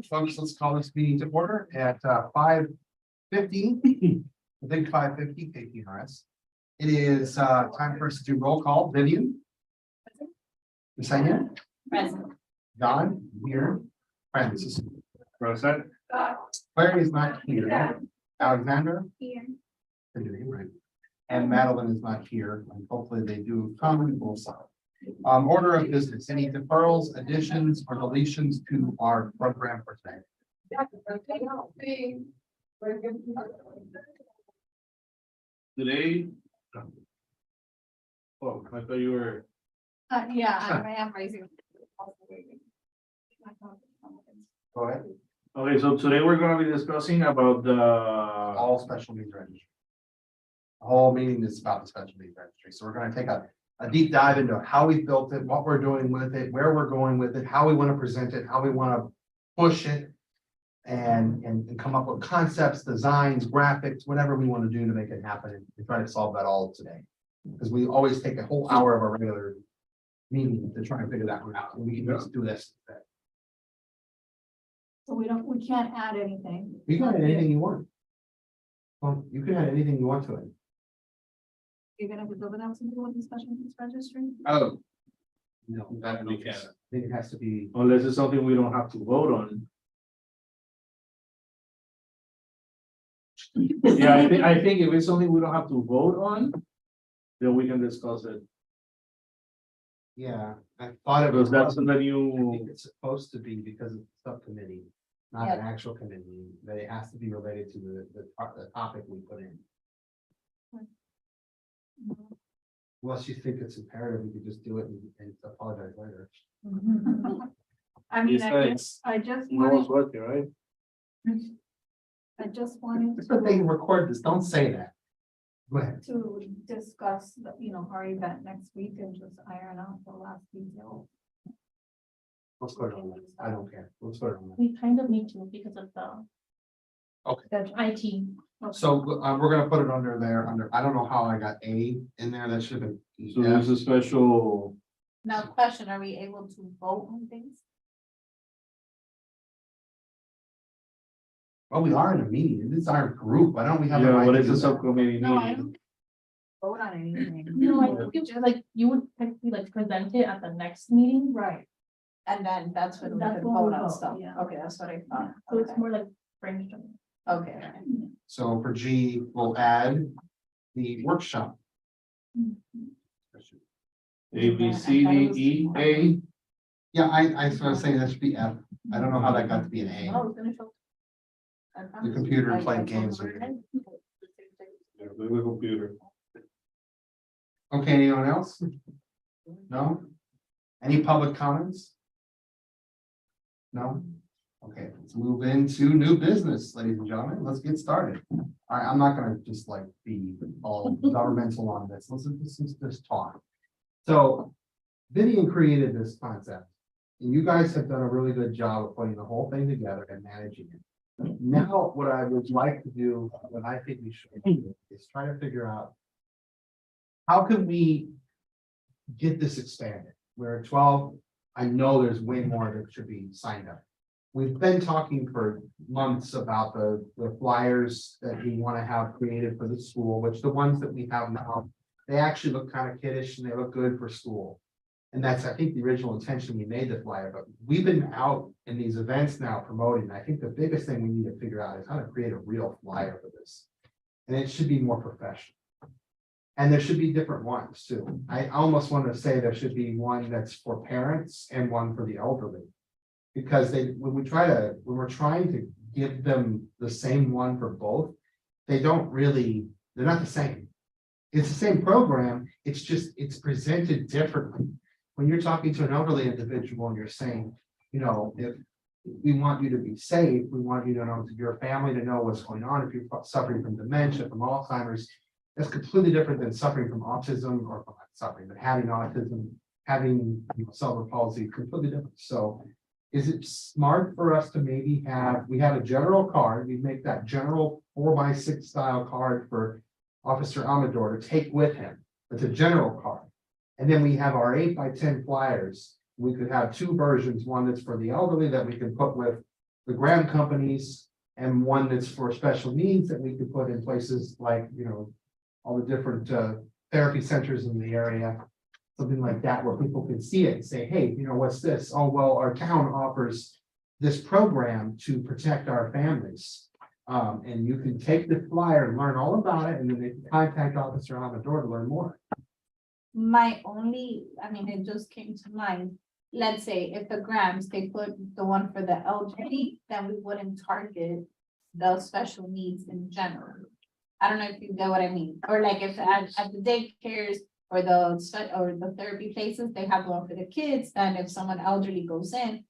Folks, let's call this meeting to order at 5:50. I think 5:50 KPRS. It is time for us to do roll call. Vivian. Yesenia. Present. Don here. Francis. Present. Claire is not here. Alexander. Here. Right. And Madeline is not here, and hopefully they do come and both sides. Order of business, any deferrals, additions, or deletions to our program for today? Today. Oh, I thought you were. Yeah, I am raising. Go ahead. Okay, so today we're gonna be discussing about the. All special needs registry. The whole meeting is about the special needs registry, so we're gonna take a deep dive into how we built it, what we're doing with it, where we're going with it, how we want to present it, how we want to push it. And come up with concepts, designs, graphics, whatever we want to do to make it happen and try to solve that all today. Because we always take a whole hour of our regular meeting to try and figure that one out, and we can just do this. So we can't add anything. You can add anything you want. Well, you can add anything you want to it. You're gonna have to build it out something with the special needs registry? Oh. No, That we can. I think it has to be. Unless it's something we don't have to vote on. Yeah, I think if it's something we don't have to vote on, then we can discuss it. Yeah, I thought it Because was. that's the I think new, it's supposed to be because it's a subcommittee, not an actual committee, that it has to be related to the topic we put in. Unless you think it's imperative, we could just do it and apologize later. I mean, Besides, I just no one's wanted, working, right? I just wanted But they to, record this, don't say that. Go ahead. to discuss, our event next week and just iron out the last detail. Let's put it on that. I don't care. Let's put it on that. We kind of need to because of the. Okay. The IT. So we're gonna put it under there, I don't know how I got A in there, that should have been. So there's a special, Now, question, are we able to vote on things? Well, we are in a meeting, this is our group, why don't we have? the yeah, right what to is do a that? subcommittee No, I meeting? don't vote on anything. No, I think it's like you would technically like present it at the next meeting. Right. And then that's when we That's can when we vote on vote, stuff. yeah. Okay, that's what I thought. So it's Okay. more like brainstorming. Okay. So for G, we'll add the workshop. A, B, C, D, E, A. Yeah, I was saying that should be F, I don't know how that got to be an A. Oh, it's gonna show. The computer playing games with Yeah, the computer. Okay, anyone else? No? Any public comments? No? Okay, let's move into new business, ladies and gentlemen, let's get started. All right, I'm not gonna just like be all governmental on this, let's just talk. So Vivian created this concept, and you guys have done a really good job of putting the whole thing together and managing it. Now, what I would like to do, what I think we should do, is try to figure out how can we get this expanded? We're at 12. I know there's way more that should be signed up. We've been talking for months about the flyers that we want to have created for the school, which the ones that we have now, they actually look kind of kiddish and they look good for school. And that's, I think, the original intention we made the flyer, but we've been out in these events now promoting. I think the biggest thing we need to figure out is how to create a real flyer for this. And it should be more professional. And there should be different ones too. I almost want to say there should be one that's for parents and one for the elderly. Because when we're trying to give them the same one for both, they're not the same. It's the same program, it's presented differently. When you're talking to an elderly individual and you're saying, if we want you to be safe, we want you to know, your family to know what's going on, if you're suffering from dementia, from Alzheimer's, that's completely different than suffering from autism or not suffering, but having autism, having cerebral palsy, completely different. So is it smart for us to maybe we have a general card, we make that general 4x6 style card for Officer Amador to take with him. It's a general card. And then we have our 8x10 flyers We could have two versions, one that's for the elderly that we could put with the grant companies. And one that's for special needs that we could put in places like, all the different therapy centers in the area. Something like that where people can see it and say, hey, what's this? Oh, well, our town offers this program to protect our families. And you can take the flyer and learn all about it, and then they can contact officer on the door to learn more. My only, it just came to mind, let's say if the grams, they put the one for the elderly, then we wouldn't target those special needs in general. I don't know if you get what I mean, or like if at the daycares or the therapy places, they have one for the kids, then if someone elderly goes in.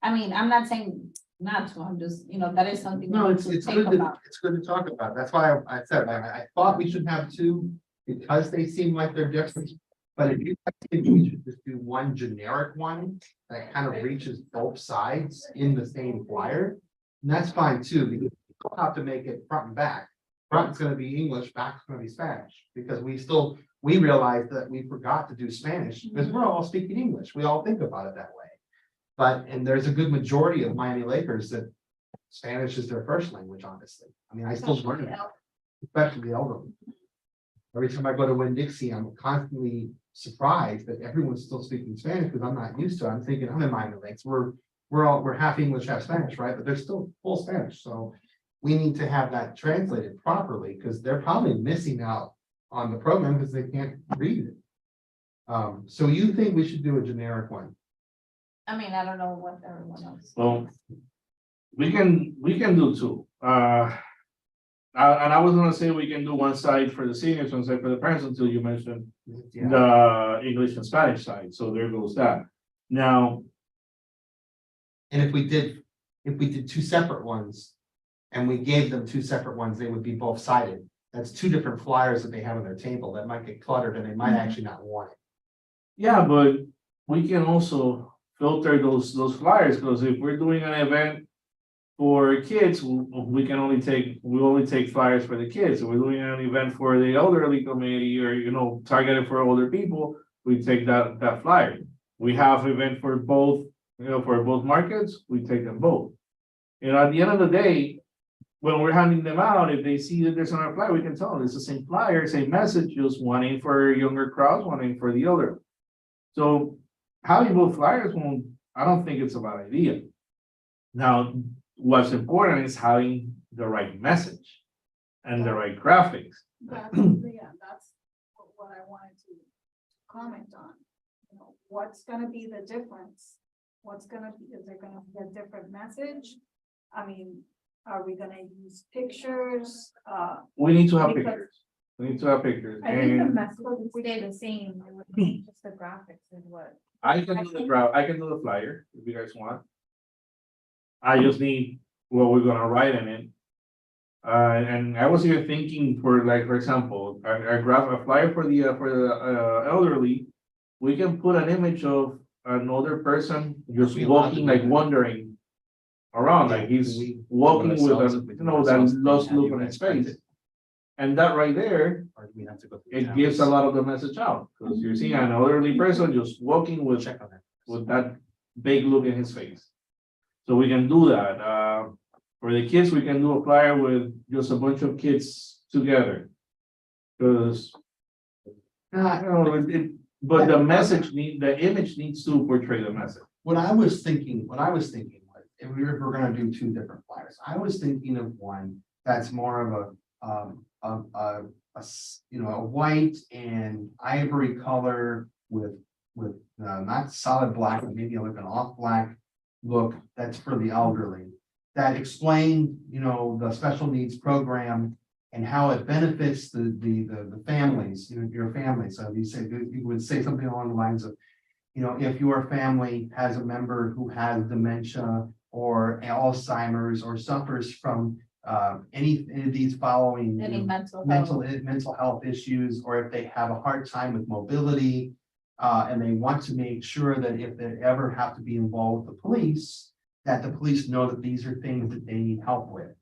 I'm not saying not to, I'm just, that is something. No, we it's need to good think about. it's good to talk about. That's why I said, I thought we should have two, because they seem like they're different. But if you think we should just do one generic one that kind of reaches both sides in the same flyer, and that's fine too, because you don't have to make it front and back. Front's gonna be English, back's gonna be Spanish, because we realized that we forgot to do Spanish, because we're all speaking English, we all think about it that way. And there's a good majority of Miami Lakers that Spanish is their first language, honestly. I still learn it, especially the elderly. Every time I go to Winn-Dixie, I'm constantly surprised that everyone's still speaking Spanish, because I'm not used to it. I'm thinking, I'm in Miami Lakes, we're half English, half Spanish, right? But they're still full Spanish, so we need to have that translated properly, because they're probably missing out on the program because they can't read it. So you think we should do a generic one? I don't know what everyone else. Well, we can do two. And I was gonna say we can do one side for the seniors, one side for the parents, until you mentioned Yeah, the English and Spanish side. So there goes that. Now, and if we did two separate ones, and we gave them two separate ones, they would be both sided. That's two different flyers that they have on their table that might get cluttered, and they might actually not want it. yeah, but we can also filter those flyers, because if we're doing an event for kids, we only take flyers for the kids. If we're doing an event for the elderly community, or targeted for older people, we take that flyer. We have event for both, for both markets, we take them both. At the end of the day, when we're handing them out, if they see that there's another flyer, we can tell them it's the same flyer, same message, just one aim for younger crowds, one aim for the older. So having both flyers, I don't think it's a bad idea. Now, what's important is having the right message and the right graphics. That's what I wanted to comment on. What's gonna be the difference? Is there gonna be a different message? Are we gonna use pictures? We need to have Because- pictures. We need to have pictures. I think the And message would stay the same, it would be just the graphics is what. I can do the flyer if you guys want. I just need what we're gonna write in it. And I was here thinking for example, a flyer for the elderly. We can put an image of an older person just walking, like wandering around, like he's walking with that lost look on his face. And that right there, Or do we have to go through it towns? gives a lot of the message out, because you're seeing an elderly person just walking with Check on that. that big look in his face. So we can do that. For the kids, we can do a flyer with just a bunch of kids together. Because, but the image needs to portray the message. What I was thinking was, if we're gonna do two different flyers, I was thinking of one that's more of a white and ivory color with not solid black, but maybe like an off black look, that's for the elderly. That explained, the special needs program and how it benefits the families, your family. So you would say something along the lines of, if your family has a member who has dementia or Alzheimer's or suffers from any of these following Any mental health issues, or if they have a hard time with mobility, and they want to make sure that if they ever have to be involved with the police, that the police know that these are things that they need help with.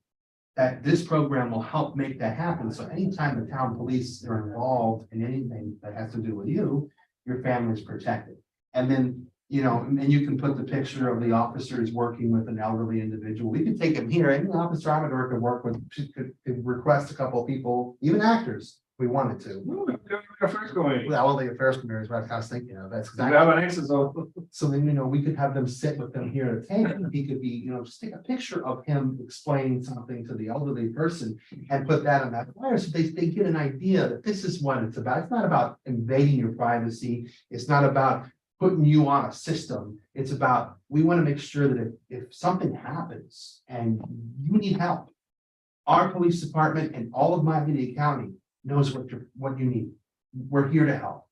That this program will help make that happen. So anytime the town police are involved in anything that has to do with you, your family is protected. And then You know, and you can put the picture of the officers working with an elderly individual. We could take them here. Any officer Amador could work with, could request a couple of people, even actors, if we wanted to. The first going, Well, the affairs committee is what I was thinking of. That's we exactly. have an access of. So then, you know, we could have them sit with them here at a table. He could be, you know, just take a picture of him explaining something to the elderly person and put that on that flyer. So they get an idea that this is what it's about. It's not about invading your privacy. It's not about putting you on a system. It's about, we want to make sure that if something happens and you need help, our police department and all of Miami-Dade County knows what you need. We're here to help.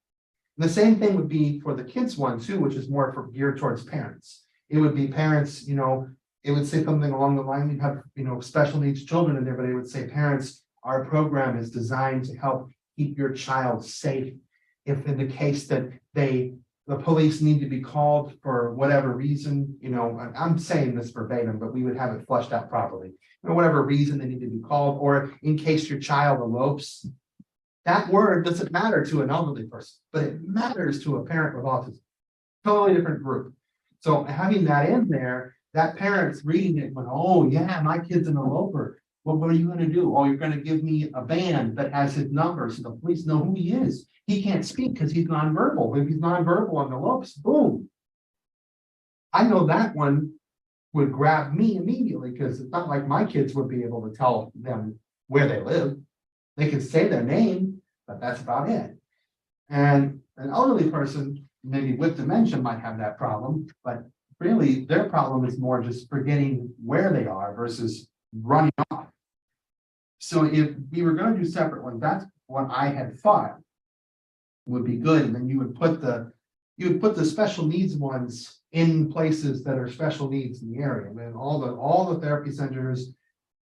The same thing would be for the kids one too, which is more for geared towards parents. It would be parents, you know, it would say something along the line, you have, you know, special needs children in there, but it would say, parents, our program is designed to help keep your child safe. If in the case that the police need to be called for whatever reason, you know, I'm saying this verbatim, but we would have it flushed out properly. For whatever reason they need to be called, or in case your child elopes. That word doesn't matter to an elderly person, but it matters to a parent with autism. Totally different group. So having that in there, that parent's reading it, going, oh yeah, my kid's an eloper. Well, what are you gonna do? Oh, you're gonna give me a band that has his number so the police know who he is. He can't speak because he's nonverbal. If he's nonverbal on the elopes, boom. I know that one would grab me immediately because it's not like my kids would be able to tell them where they live. They can say their name, but that's about it. And an elderly person, maybe with dementia, might have that problem, but really their problem is more just forgetting where they are versus running off. So if we were going to do separate ones, that's what I had thought would be good. And then you would put the special needs ones in places that are special needs in the area. And then all the therapy centers,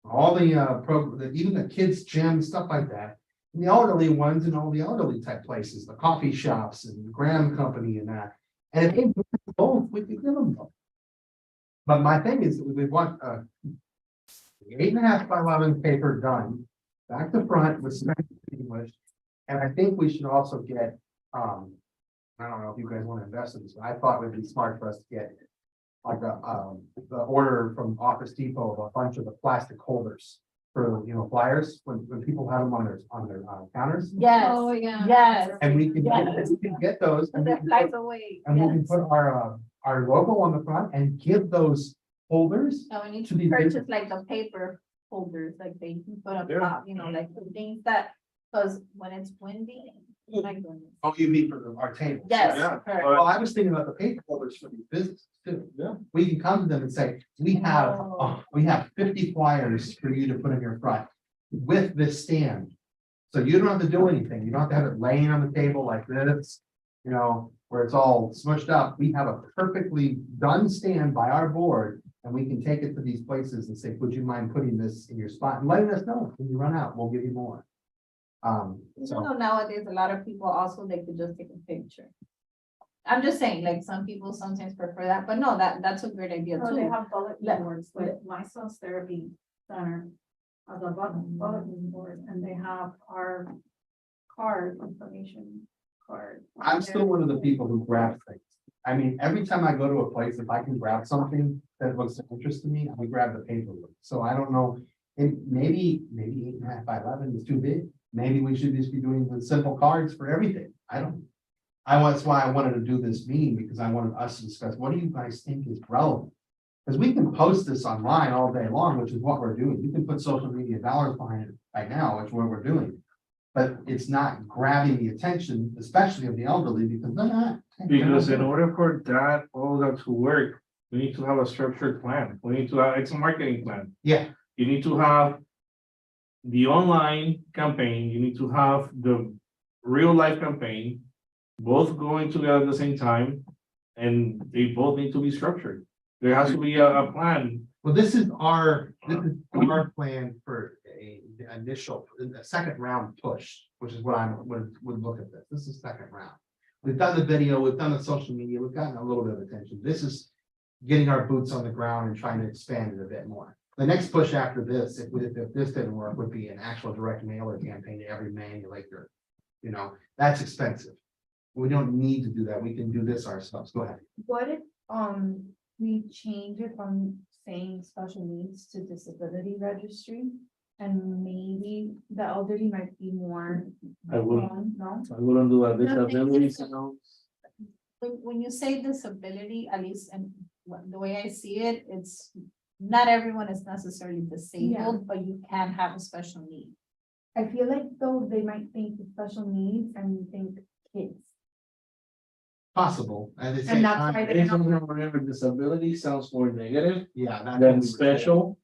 all the even the kids gym, stuff like that. And the elderly ones and all the elderly type places, the coffee shops and the Graham Company and that. And if they do both, we could give them both. But my thing is that we want 8.5 by 11 paper done, back to front with some English. And I think we should also get, I don't know if you guys want to invest in this, but I thought it would be smart for us to get like the order from Office Depot of a bunch of the plastic holders for, you know, flyers when people have them on their counters. Yes. Oh, yeah. Yes. And we can Yes. get those. And we That can flies put- away. and we can Yes. put our logo on the front and give those holders. And we need to be to big. purchase like the paper holders, like they can put up Yeah. top, you know, like the things that, because when it's windy, my goodness. Oh, you mean for our tables? Yes, Yeah. correct. Well, I was thinking about the paper holders for these businesses too. Yeah. We can come to them and say, we have 50 flyers for you to put in your front with this stand. So you don't have to do anything. You don't have to have it laying on the table like this, you know, where it's all smushed up. We have a perfectly done stand by our board. And we can take it to these places and say, would you mind putting this in your spot and letting us know when you run out, we'll give you more. Even So, though nowadays, a lot of people also, they could just take a picture. I'm just saying, like, some people sometimes prefer that, but no, that's a great idea Oh, they too. have bulletin Let- boards, like my son's therapy center has a bulletin board, and they have our information card. I'm still one of the people who grab things. I mean, every time I go to a place, if I can grab something that looks of interest to me, I grab the paperwork. So I don't know, maybe 8.5 by 11 is too big. Maybe we should just be doing the simple cards for everything. That's why I wanted to do this meeting, because I wanted us to discuss, what do you guys think is relevant? Because we can post this online all day long, which is what we're doing. You can put social media dollars behind it right now, which is what we're doing. But it's not grabbing the attention, especially of the elderly, because they're not. Because in order for that, all that to work, we need to have a structured plan. We need to have, it's a marketing plan. Yeah, You need to have the online campaign, you need to have the real life campaign, both going together at the same time, and they both need to be structured. There has to be a plan. well, this is our plan for a second round push, which is what would look at this. This is second round. We've done the video, we've done the social media, we've gotten a little bit of attention. This is getting our boots on the ground and trying to expand it a bit more. The next push after this, if this didn't work, would be an actual direct mailer campaign to every man you like your, you know, that's expensive. We don't need to do that. We can do this ourselves. Go ahead. What if, we change it from saying special needs to disability registry? And maybe the elderly might be more. I wouldn't, No? I wouldn't do that, No, disability thank you. sounds. When you say disability, at least, and the way I see it, it's not everyone is necessarily disabled, but you can have a special need. I feel like though they might think of special needs and think kids. Possible. At the And same that's time, why they- Based on remember, disability sounds more negative yeah. that's what than we were special.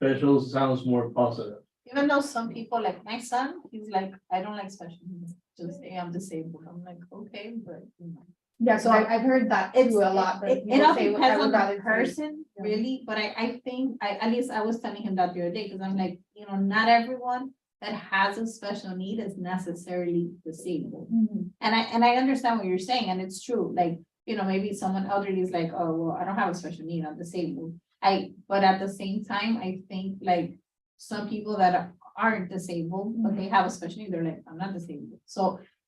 Special sounds more positive. Even though some people, like my son, he's like, I don't like special needs, just say I'm disabled. I'm like, okay, but you know. Yeah, so I've heard that It's, too a lot. but it people all say, I depends would on the rather say- person, yeah. really, but I think, at least I was telling him that the other day, because I'm like, you know, not everyone that has a special need is necessarily disabled. Mhm. And I understand what you're saying, and it's true, like, you know, maybe someone elderly is like, oh, well, I don't have a special need, I'm disabled. But at the same time, I think like some people that aren't disabled, but they have a special need, they're like, I'm not disabled. So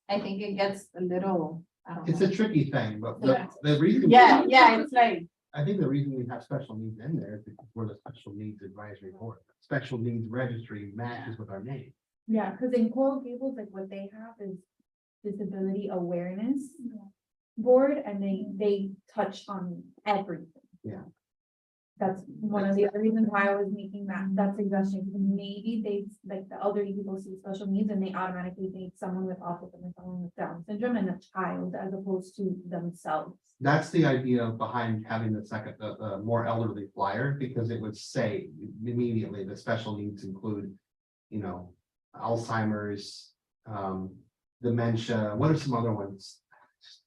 I think it gets a little, I don't It's know. a tricky thing, but Yeah. the reason. Yeah, it's like, I think the reason we have special needs in there is because we're the special needs advisory board. Special needs registry matches with our name. Yeah, because in Coral Gables, like what they have is disability awareness board, and they touch on everything. Yeah. That's one of the other reasons why I was making that suggestion, because maybe they, like the elderly people see special needs and they automatically think someone with autism and someone with Down syndrome and a child as opposed to themselves. That's the idea behind having the second, the more elderly flyer, because it would say immediately the special needs include, you know, Alzheimer's, dementia. What are some other ones?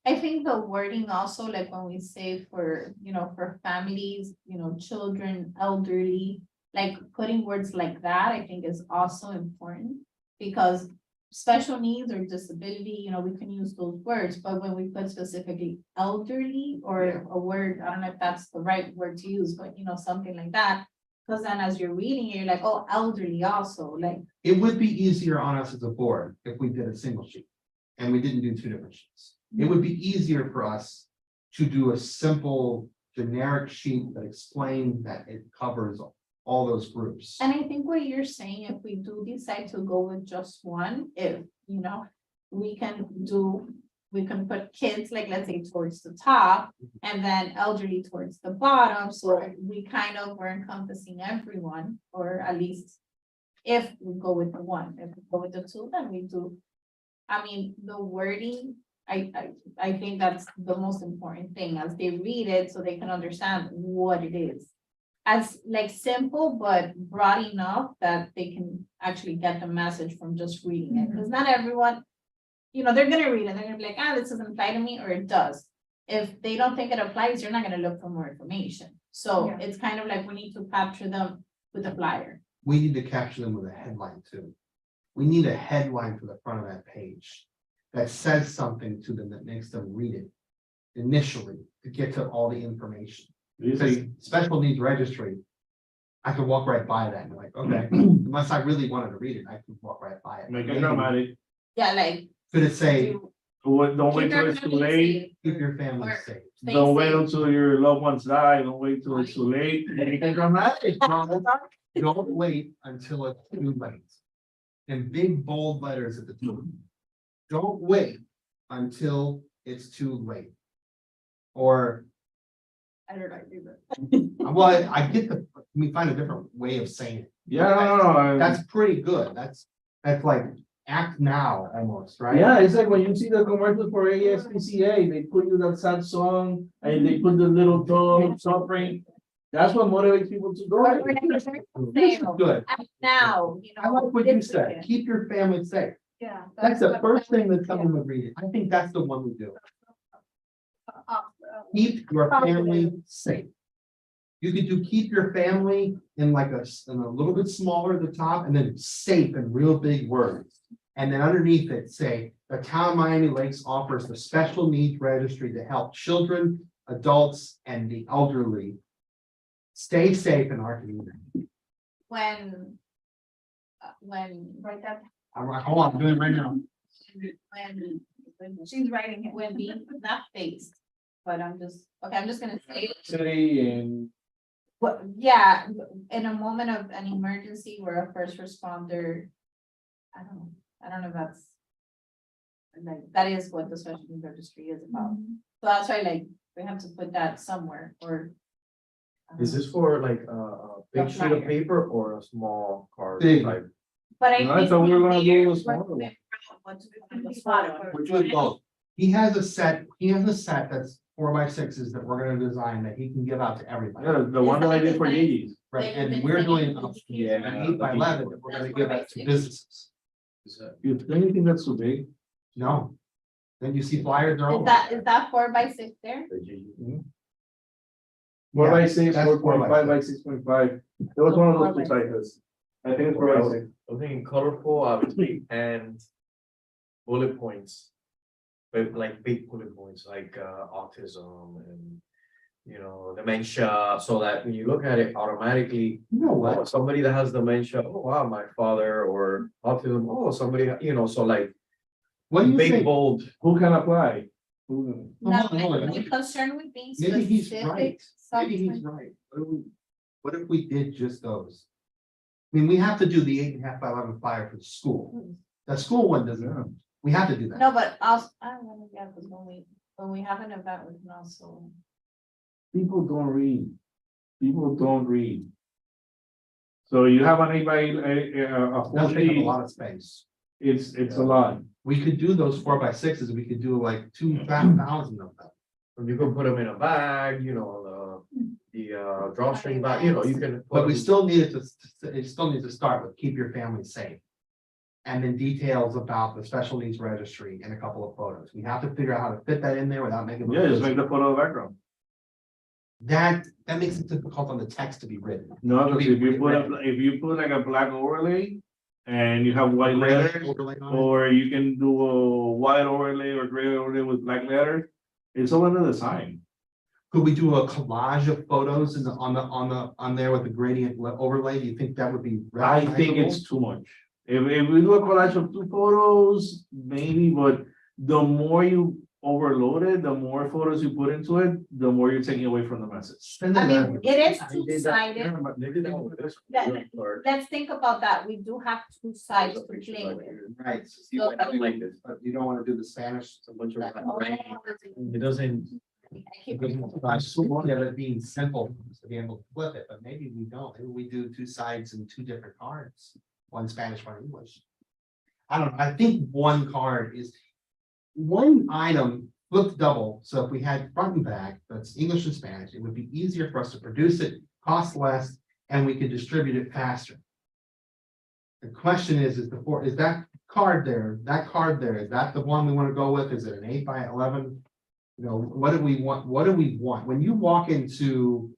I think the wording also, like when we say for, you know, for families, you know, children, elderly, like putting words like that, I think is also important. Because special needs or disability, you know, we can use those words, but when we put specifically elderly or a word, I don't know if that's the right word to use, but you know, something like that. Because then as you're reading it, you're like, oh, elderly also, like, It would be easier on us as a board if we did a single sheet and we didn't do two different sheets. It would be easier for us to do a simple generic sheet that explains that it covers all those groups. and I think what you're saying, if we do decide to go with just one, if, you know, we can put kids, like, let's say towards the top, and then elderly towards the bottom, so we kind of were encompassing everyone, or at least if we go with the one, if we go with the two, then we do. I mean, the wording, I think that's the most important thing, as they read it, so they can understand what it is. As like simple, but broad enough that they can actually get the message from just reading it, because not everyone, you know, they're gonna read it, they're gonna be like, ah, this doesn't apply to me, or it does. If they don't think it applies, you're not gonna look for more information. So Yeah. it's kind of like we need to capture them with a flyer. We need to capture them with a headline too. We need a headline for the front of that page that says something to them that makes them read it initially to get to all the information. You Because say, special needs registry, I could walk right by that and be like, okay, unless I really wanted to read it, I could walk right by it. make it Maybe- dramatic, Yeah, like. Could it say, do- don't wait keep till your it's too family late, safe, keep your family or safe? stay don't wait safe. until your loved ones die, don't wait till it's too late. Make it dramatic. Don't wait until it's too late. In big bold letters at the top. Don't wait until it's too late. Or, I don't know, do that. well, I get the, let me find a different way of saying it. Yeah, no, That's pretty good. That's like act now almost, right? yeah, it's like when you see the commercials for ASPCA, they put you that sad song and they put the little dog suffering. That's what motivates people to go. Or like a This is sale, good. act now, you know. I like what you it's said. good. Keep your family safe. Yeah. That's the what- first thing that someone would read. I think that's the one we do. Keep your family safe. You could do keep your family in like in a little bit smaller at the top, and then safe in real big words. And then underneath it, say, the town of Miami Lakes offers the special needs registry to help children, adults, and the elderly stay safe in our community. When. When, Write that. Hold on, I'm doing it right now. when she's writing it when being not faced. But I'm just gonna say, City and but yeah, in a moment of an emergency where a first responder. I don't know if that's. Like, that is what the special needs registry is about. So that's why, like, we have to put that somewhere or. Is this for like a big The sheet of flyer. paper or a small card? Big. type? But I No, I think. thought we were gonna do there, a smaller one. what's on the spot. We're doing both. He has a set that's 4x6s that we're gonna design that he can give out to everybody. yeah, the one that I did for Gigi's. Right, Like, and we're doing Yeah, an 8x11 that we're gonna give out to businesses. Is that- You anything that's too big? No. Then you see flyers, they're all. Is that 4x6 there? 4x6, that's 4.5 by 6.5. It was one of those two sizes. I think it's 4x6. I'm thinking colorful, obviously, and bullet points. But like big bullet points, like autism and, you know, dementia, so that when you look at it automatically, You know oh, what? somebody that has dementia, oh wow, my father, or autism, oh, somebody, you know, so like What do you big, think? bold. Who can apply? Who? Well, No, hold on, hold on. I'm concerned with being Maybe he's specific. right. Maybe he's sometimes. right. What if we did just those? I mean, we have to do the 8.5x11 flyer for the school. The school one doesn't, we have to do that. No, but also, I don't know, yeah, because when we have an event, we can also. People don't read. People don't read. So you have anybody, a full That's taking a sheet, lot of space. it's a lot. We could do those 4x6s, we could do like 2,000 of them. And you can put them in a bag, you know, the drawstring bag, you know, you can. put But we them- still need it still needs to start with keep your family safe. And then details about the special needs registry and a couple of photos. We have to figure out how to fit that in there without making. it look Yeah, just make busy. the photo of the background. That makes it difficult on the text to be written. No, Do because we- if you put like a black overlay and you have white letters, Overlay on it. or you can do a white overlay or gray overlay with black letters, it's all in the design. Could we do a collage of photos in the, on there with the gradient overlay? Do you think that would be? I think it's too much. If we do a collage of 2 photos, maybe, but the more you overload it, the more photos you put into it, the more you're taking away from the message. recognizable? I mean, it is They did that- two-sided. yeah, but they did that with this That- one, or- Let's think about that. We do have 2 sides to play with. Right. So So- Like this. But you don't want to do the Spanish. It's a bunch of. Oh, It doesn't. I keep- I assume one of it being simple to be able to flip it, but maybe we don't. Maybe we do 2 sides and 2 different cards, one Spanish, one English. I don't know. I think one card is one item flipped double. So if we had front and back, that's English and Spanish, it would be easier for us to produce it, cost less, and we could distribute it faster. The question is that card there, is that the one we want to go with? Is it an 8x11? You know, what do we want? What do we want? When you walk into.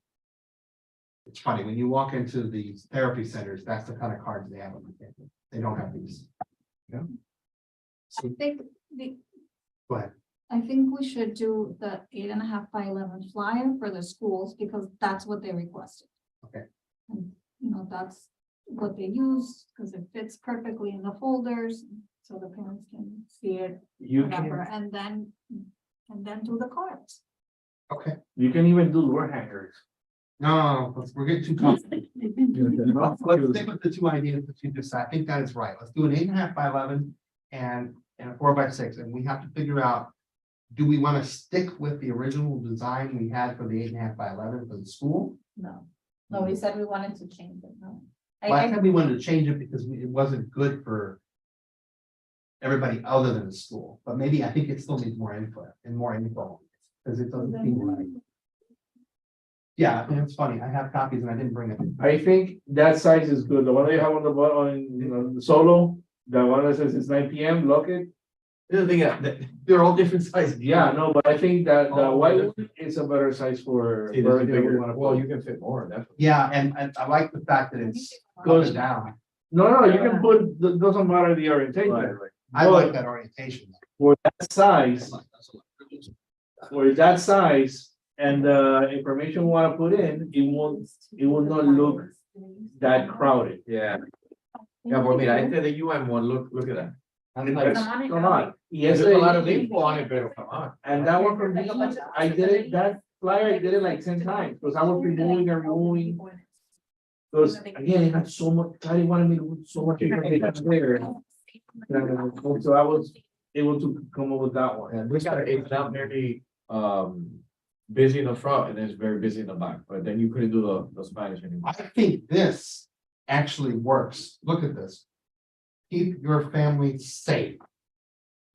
It's funny, when you walk into these therapy centers, that's the kind of cards they have on the table. They don't have these. I think Go ahead. I think we should do the 8.5x11 flyer for the schools because that's what they requested. Okay. And, you know, that's what they use because it fits perfectly in the folders, so the parents can see it, You whatever, can, and then do the cards. Okay. you can even do door hangers. No, we're getting too comfortable. Let's Let's stick with the 2 ideas that you just said. I think that is right. Let's do an 8.5x11 and a 4x6, and we have to figure out. Do we want to stick with the original design we had for the 8.5x11 for the school? No, we said we wanted to change it, no. Well, I said we wanted to change it because it wasn't good for. Everybody other than the school, but maybe I think it still needs more input and more info, because it doesn't seem right. Yeah, and it's funny, I have copies and I didn't bring it. I think that size is good. The one that you have on the bottom, you know, the solo, the one that says it's 9 PM, lock it. The thing, they're all different sizes. Yeah, no, but I think that the Oh, white yeah. one is a better size for. It is for everything we bigger. wanna Well, put. you can fit more, definitely. Yeah, and I like the fact that it's up Goes- and down. No, you can put, doesn't matter the orientation. Right. I like that orientation. For that size, and the information we wanna put in, it will not look that crowded. Yeah, yeah, but mira, este de UN one, look at that. I mean, Like, Come on it, come come on. There's a lot of Yes, info on it, but come on. and that one from Like a bunch me, of I did it, that flyer, I did it like 10 times, because I was removing and removing. Because again, it had so much, I didn't want me to put so much information there. So I was able to come up with that one. And we got it's not very busy in the front and it's very busy in the back, but then you couldn't do the Spanish anymore. I think this actually works. Look at this. Keep your family safe.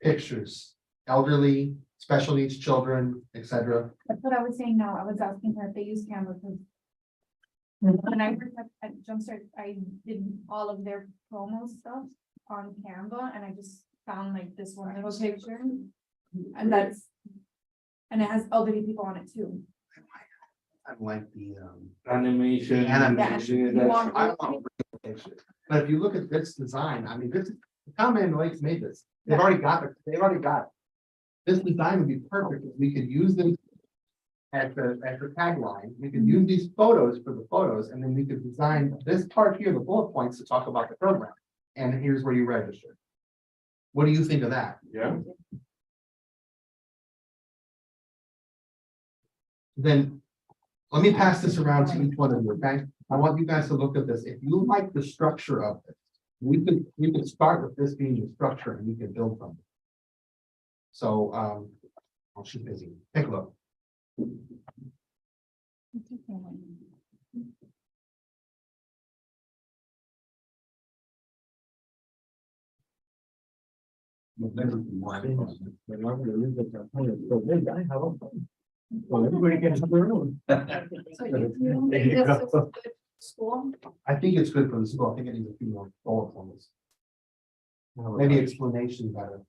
Pictures, elderly, special needs children, etc. That's what I was saying now. I was asking her if they use Canva because when I worked at Jumpstart, I did all of their promo stuff on Canva and I just found like this one little picture. And that's, and it has elderly people on it too. I like the Animation. Animation. You want- I want pictures. But if you look at this design, I mean, this is, Common Lakes made this. They've already got it. They've already got it. This design would be perfect. If we could use them at the tagline. We could use these photos for the photos, and then we could design this part here, the bullet points, to talk about the program. And here's where you register. What do you think of that? Yeah. Then let me pass this around to each one of you, okay? I want you guys to look at this. If you like the structure of it, we could start with this being the structure and we could build from it. So, oh, she's busy. Take a look. Well, everybody can have their own. So if you think this is good school, I think it's good for the school. I think it needs a few more bullet points. Maybe explanation better.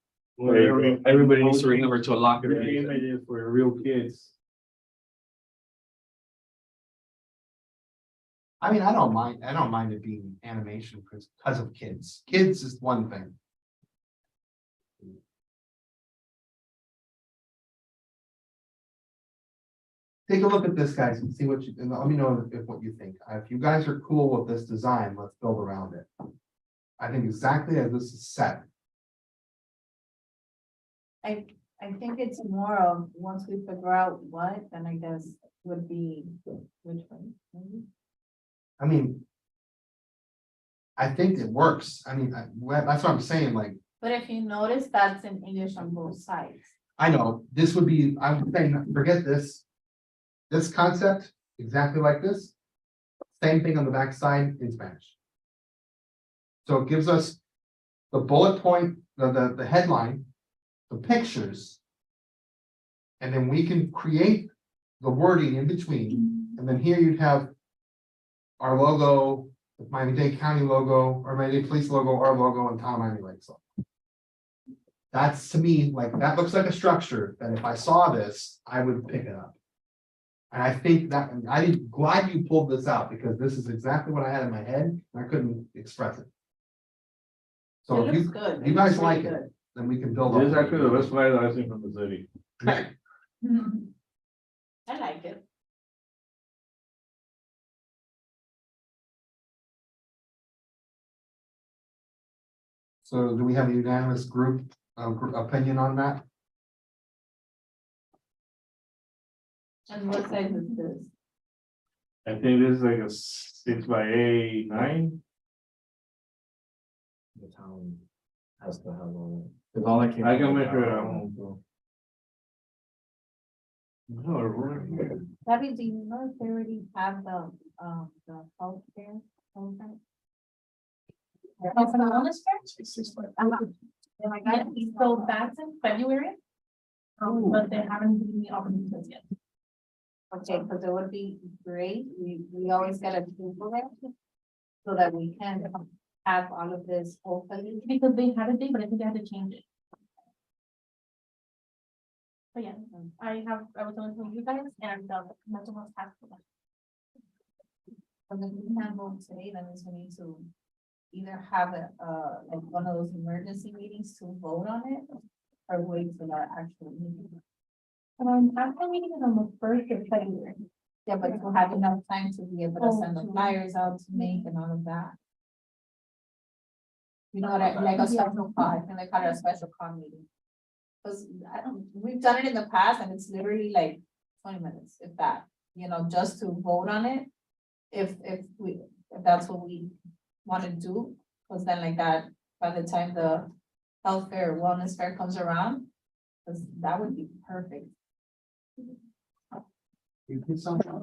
Everybody needs to remember to unlock The their. image is for real kids. I mean, I don't mind it being animation because of kids. Kids is one thing. Take a look at this, guys, and see what you, and let me know if what you think. If you guys are cool with this design, let's build around it. I think exactly as this is set. I think it's more of, once we figure out what, then I guess would be, which one? Maybe? I mean. I think it works. I mean, that's what I'm saying, like, But if you notice, that's in English on both sides. I know, this would be, I'm saying, forget this. This concept, exactly like this. Same thing on the back side in Spanish. So it gives us the bullet point, the headline, the pictures. And then we can create the wording in between, and then here you'd have our logo, the Miami-Dade County logo, or Miami-Dade Police logo, our logo, and Town of Miami Lakes logo. That's, to me, like, that looks like a structure that if I saw this, I would pick it up. And I think that, I'm glad you pulled this out, because this is exactly what I had in my head, and I couldn't express it. So It if looks you, good. you guys It's like really it, then we can build. This is off of actually the best flyer that I've seen from the city. good. I like it. So do we have a unanimous opinion on that? And what size is this? I think this is like a 6x9. The town has to have all. Cause all I can. I can measure it at home, so. No, right. Debbie, do you know if they already have the healthcare program? Oh, for the wellness fair? Oh my Yeah, God. so that's in February. But they haven't given me opportunities yet. Okay, because it would be great, we always get a Google it. So that we can have all of this hopefully. Because they had a date, but I think they had to change it. But yeah, I was only telling you guys and the mental health task force. And then we can't vote today, that means we need to either have a, like one of those emergency meetings to vote on it. Or wait for that actual meeting. After meeting is on the 1st of February. Yeah, but to have enough time to be able to Oh, send the to- flyers out to make and all of that. You know what I, like a special call, and they call it a special call meeting. Cause I don't, we've done it in the past and it's literally like 20 minutes, if that, you know, just to vote on it. If that's what we wanna do, cause then like that, by the time the health fair, wellness fair comes around. Cause that would be perfect. You can sum it up.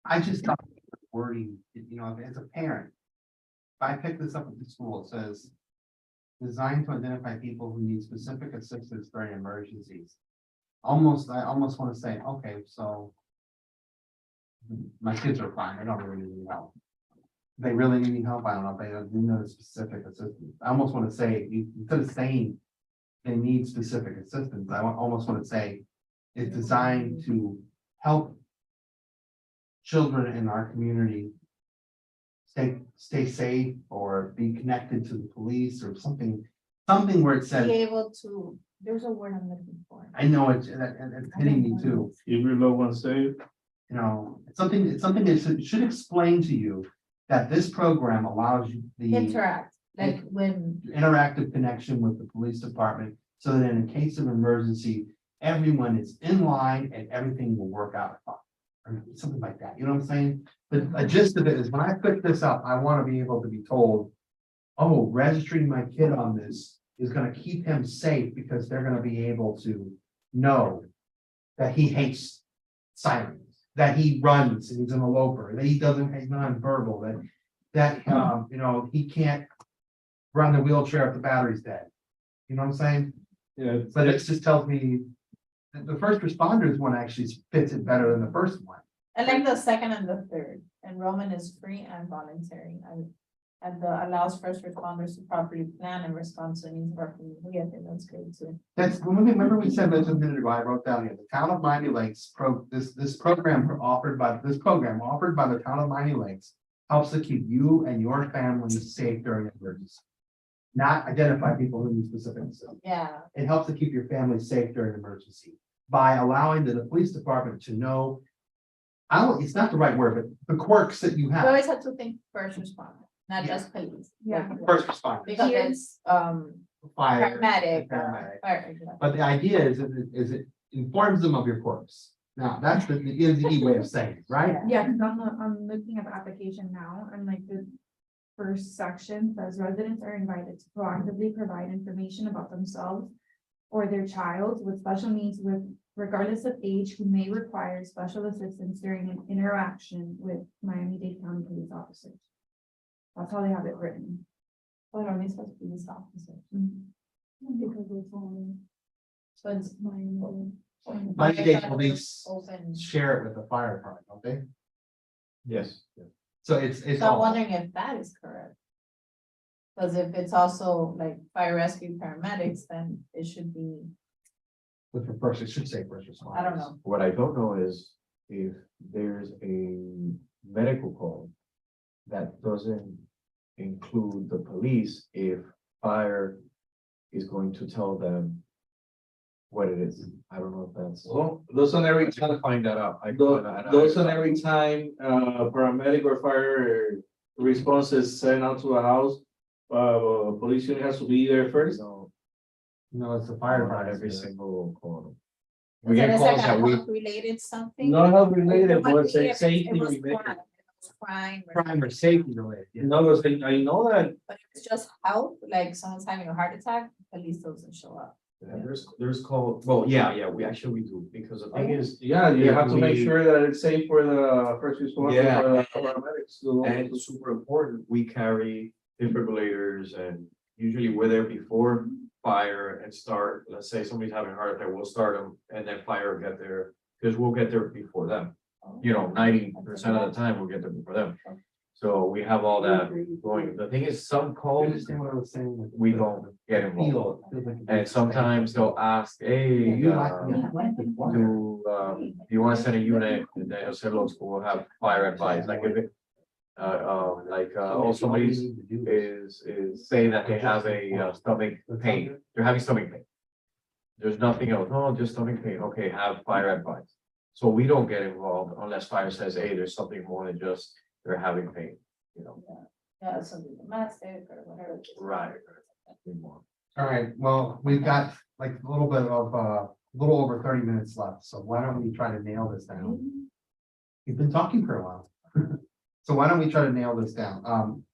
I just thought the wording, you know, as a parent. If I pick this up at the school, it says. Designed to identify people who need specific assistance during emergencies. I almost want to say, okay, so. My kids are fine, I don't really need any help. They really need any help, I don't know, if they don't know specific assistance. I almost want to say, instead of saying. They need specific assistance, I almost want to say, it's designed to help. Children in our community. Stay safe or be connected to the police or something where it Be says, able to, there's a word I'm looking for. I know it's hitting me too. Keep your loved ones safe. You know, it's something that should explain to you that this program allows you the Interact, like when, interactive connection with the police department. So that in case of emergency, everyone is in line and everything will work out fine. Or something like that, you know what I'm saying? But a gist of it is when I pick this up, I want to be able to be told. Oh, registering my kid on this is gonna keep him safe because they're gonna be able to know. That he hates sirens, that he runs and he's an eloper, that he's nonverbal, that you know, he can't. Run the wheelchair if the battery's dead. You know what I'm saying? Yeah, But it just tells me. That the first responders one actually fits it better than the first one. I like the second and the third, enrollment is free and voluntary, and allows first responders to properly plan and respond to needs of our community. I think that's great too. That's, remember we said this a minute ago, I wrote down here, the town of Miami Lakes, this program offered by the town of Miami Lakes. Helps to keep you and your family safe during an emergency. Not identify people who need specific assistance. Yeah, It helps to keep your family safe during an emergency by allowing the police department to know. It's not the right word, but the quirks that you you have, always have to think first responder, not just police. Yeah. first responders, Because it's, fire. paramedic, paramedic. fire. But the idea is, it informs them of your quirks. Now, that's the easy way of saying it, right? Yeah, because I'm looking at the application now, and like the first section says residents are invited to proactively provide information about themselves or their child with special needs regardless of age who may require special assistance during an interaction with Miami-Dade County police officers. That's how they have it written. But only supposed to be this officer. Because it's only So it's Miami-Dade police open. share it with the fire department, don't they? Yes. So it's So I'm all, wondering if that is correct. Because if it's also like fire rescue paramedics, then it should be, with the first, it should say first responders. I don't know. What I don't know is if there's a medical call that doesn't include the police, if fire is going to tell them what it is. I don't know if that's. well, those on every I'm trying to find that out. Those on every time, paramedic or fire response is sent out to a house. Police unit has to be there first. No, No, it's the fire not department. every single call. Is We it get like calls a that we, health related something? Not health related, What but if say it safety was related. crime, if it was Crime. or- Crime or safety related. Yeah. No, because I know that, But if it's just health, like someone's having a heart attack, police doesn't show up. there's call, well, yeah, we do, because the thing is, yeah, you If have to make we- sure that it's safe for the first responder, Yeah. for the paramedics. and it's super important, we carry defibrillators and usually we're there before fire and start, let's say somebody's having a heart attack, we'll start them and then fire will get there, because we'll get there before them. You know, 90% of the time we'll get there before them. So we have all that going. The thing is, some You calls, understand what I was saying? Like, we the- don't the get feel, involved. it feels like And sometimes they'll ask, hey, You like the water. do you want to send a unit? And then they'll say, look, we'll have fire advice, like if it, oh, somebody is saying that they have a stomach pain, they're having stomach pain. There's nothing else, oh, just stomach pain, okay, have fire advice. So we don't get involved unless fire says, hey, there's something more than just they're having pain, you know. Yeah, something domestic or whatever. Right. All right, well, we've got like a little bit of, a little over 30 minutes left, so why don't we try to nail this down? We've been talking for a while. So why don't we try to nail this down?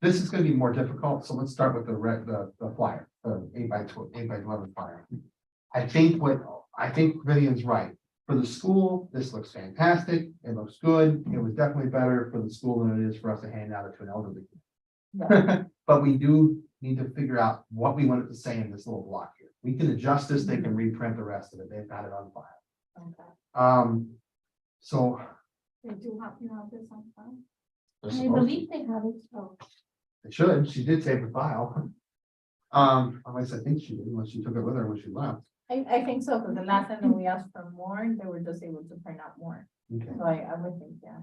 This is gonna be more difficult, so let's start with the flyer, the 8x11 flyer. I think Vivian's right. For the school, this looks fantastic. It looks good. It was definitely better for the school than it is for us to hand out it to an elderly. But we do need to figure out what we want it to say in this little block here. We can adjust this, they can reprint the rest of it. They've got it on file. Okay. So. They do have, you know, this on file. they're I supposed to. believe they have it, so. They should. She did save the file. At least I think she did, unless she took it with her when she left. I think so, because the last time that we asked for more, they were just able to print out more. Okay. So I would think, yeah.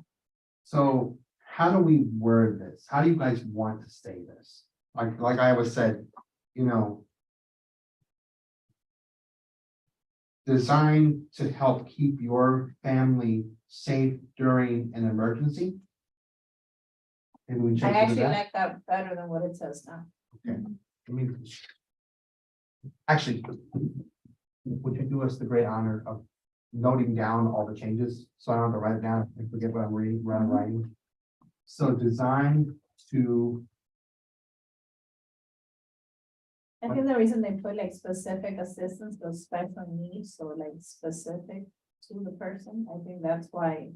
So how do we word this? How do you guys want to say this? Like I always said, you know. Designed to help keep your family safe during an emergency. Maybe we I change it to actually that. like that better than what it says now. I mean. Actually. Would you do us the great honor of noting down all the changes? So I don't have to write it down and forget what I'm reading, what I'm writing. So designed to, I think the reason they put like specific assistance for special needs, so like specific to the person, I think that's why.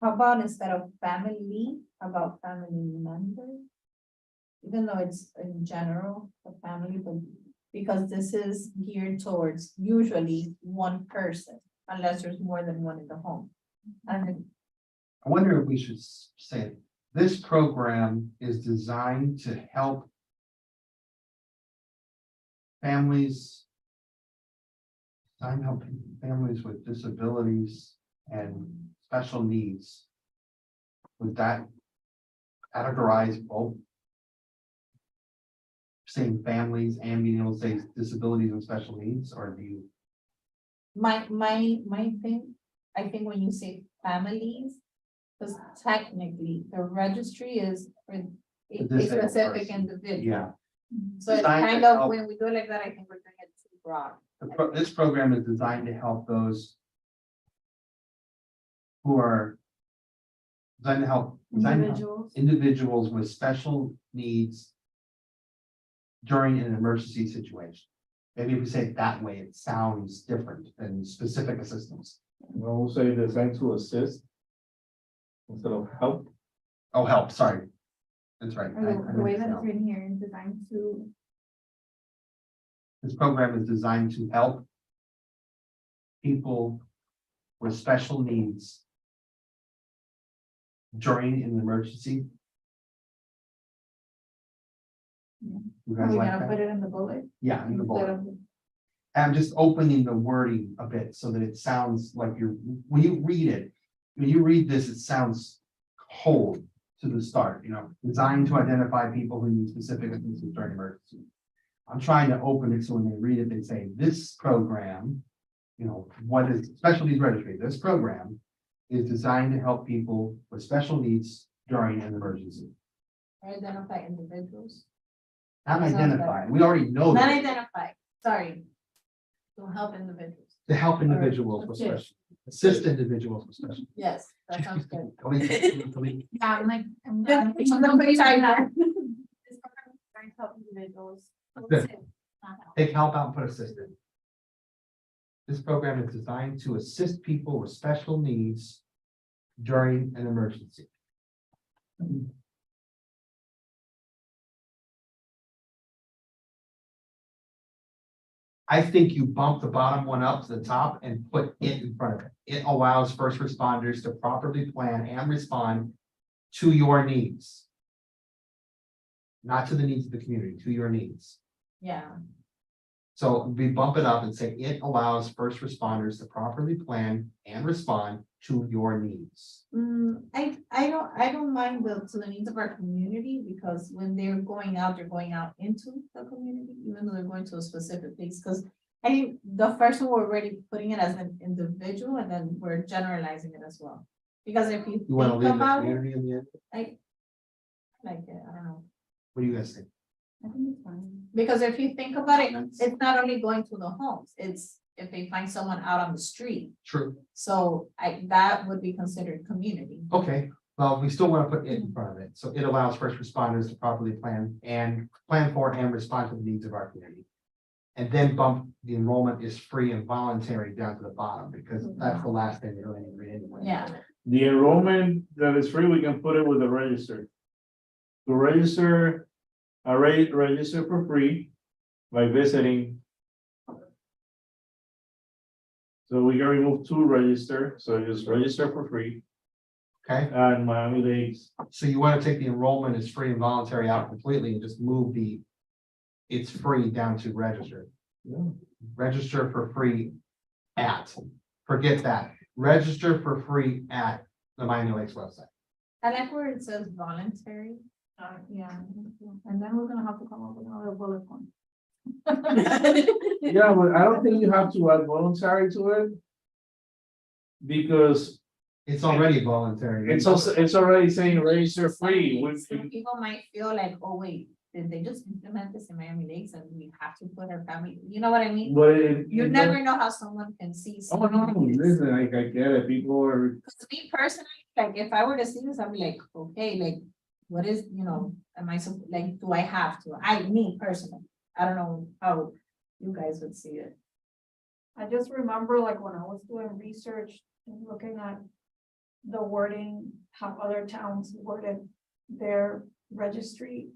How about instead of family, how about family member? Even though it's in general, the family, but because this is geared towards usually one person, unless there's more than one in the home. And I wonder if we should say, this program is designed to help families. Designed to help families with disabilities and special needs. Would that categorize both? Saying families and being able to say disabilities and special needs, or do you? my thing, I think when you say families, because technically the registry is for a disabled specific person. individual. Yeah. So it's Designed to kind of, help- when we do it like that, I think we're doing it too broad. This program is designed to help those. Who are. Designed to help. Individuals with special needs. During an emergency situation. Maybe if we say it that way, it sounds different than specific assistance. Well, we'll say designed to assist instead of help. Oh, help, sorry. That's right. The way that it's written here is designed to. This program is designed to help. People with special needs. During an emergency. You Are guys we like gonna put that? it in the bullet? Yeah, in the Instead bullet. of- I'm just opening the wording a bit so that it sounds like when you read this, it sounds cold to the start, you know, designed to identify people who need specific assistance during emergency. I'm trying to open it so when they read it, they say, this program, you know, what is special needs registry? This program is designed to help people with special needs during an emergency. Identify individuals. Not Sounds identify, we already know Not that, identify, sorry. To help individuals. to help individuals with assist. special, assist individuals with special. Yes, that sounds good. Yeah, I'm like, I'm Yeah, not. somebody's trying to- This program is trying to help individuals. Good. Not help. Take help out and put assisted. This program is designed to assist people with special needs during an emergency. I think you bump the bottom one up to the top and put it in front of it. It allows first responders to properly plan and respond to your needs. Not to the needs of the community, to your needs. Yeah, So we bump it up and say it allows first responders to properly plan and respond to your needs. I don't mind to the needs of our community, because when they're going out into the community, even though they're going to a specific place, because I think the first one, we're already putting it as an individual and then we're generalizing it as well. Because if you You wanna think leave the about it, community in the end? like, I don't know. What do you guys think? I think it's fine. Because if you think about it, it's not only going to the homes, it's if they find someone out on the street. True. So that would be considered community. Okay, well, we still want to put it in front of it, so it allows first responders to properly plan for and respond to the needs of our community. And then bump the enrollment is free and voluntary down to the bottom, because that's the last thing you're going to read anyway. Yeah. The enrollment that is free, we can put it with the register. To register, register for free by visiting. So we can remove to register, so just register for free Okay, and Miami Lakes. so you want to take the enrollment is free and voluntary out completely and just move the it's free down to register. Yeah. Register for free at, forget that, register for free at the Miami Lakes website. I like where it says voluntary. Yeah, and then we're gonna have to come up with another bullet point. Yeah, but I don't think you have to add voluntary to it. Because It's already voluntary. it's also, it's already saying register free. Some people might feel like, oh, wait, did they just implement this in Miami Lakes and we have to put our family, you know what I mean? But it. You never know how someone can see. Oh, no, something like this. listen, I get it, people are, 'Cause me personally, like, if I were to see this, I'd be like, okay, like, what is, am I, like, do I have to? Me personally, I don't know how you guys would see it. I just remember like when I was doing research and looking at the wording, how other towns worded their registry,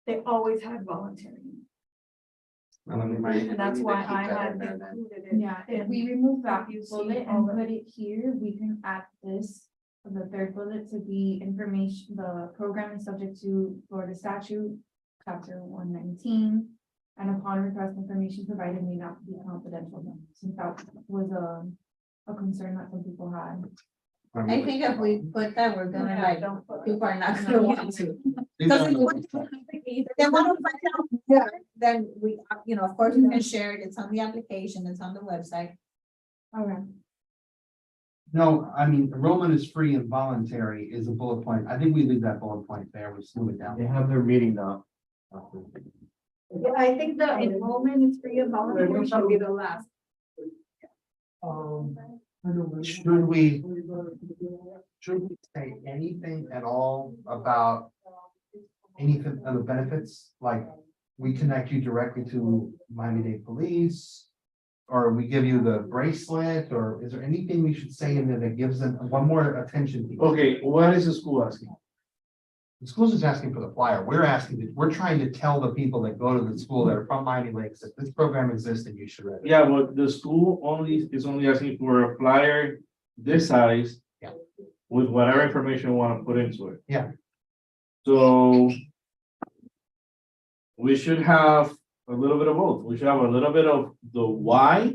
they always had voluntary. And that's why I had included it. Yeah, if we remove that You see bullet all and the- put it here, we can add this, the third bullet to be information, the program is subject to Florida statute, chapter 119. And upon request, information provided may not be confidential, since that was a concern that some people had. I think if we put that, we're gonna like, Don't put it. people are not gonna want to. Because they want to find out more, then we, of course, we can share it, it's on the application, it's on the website. Okay. No, I mean, enrollment is free and voluntary is a bullet point. I think we leave that bullet point there. We just move it down. They have their meeting now. Yeah, I think the enrollment is free and voluntary should be the last. Should we say anything at all about anything of the benefits? Like, we connect you directly to Miami-Dade Police? Or we give you the bracelet, or is there anything we should say in there that gives them one more attention? piece? okay, what is the school asking? The school's just asking for the flyer. We're trying to tell the people that go to the school that are from Miami Lakes that this program exists and you should read it. Yeah, but the school is only asking for a flyer this size. Yeah. With whatever information you want to put into it. Yeah. So. We should have a little bit of both. We should have a little bit of the why.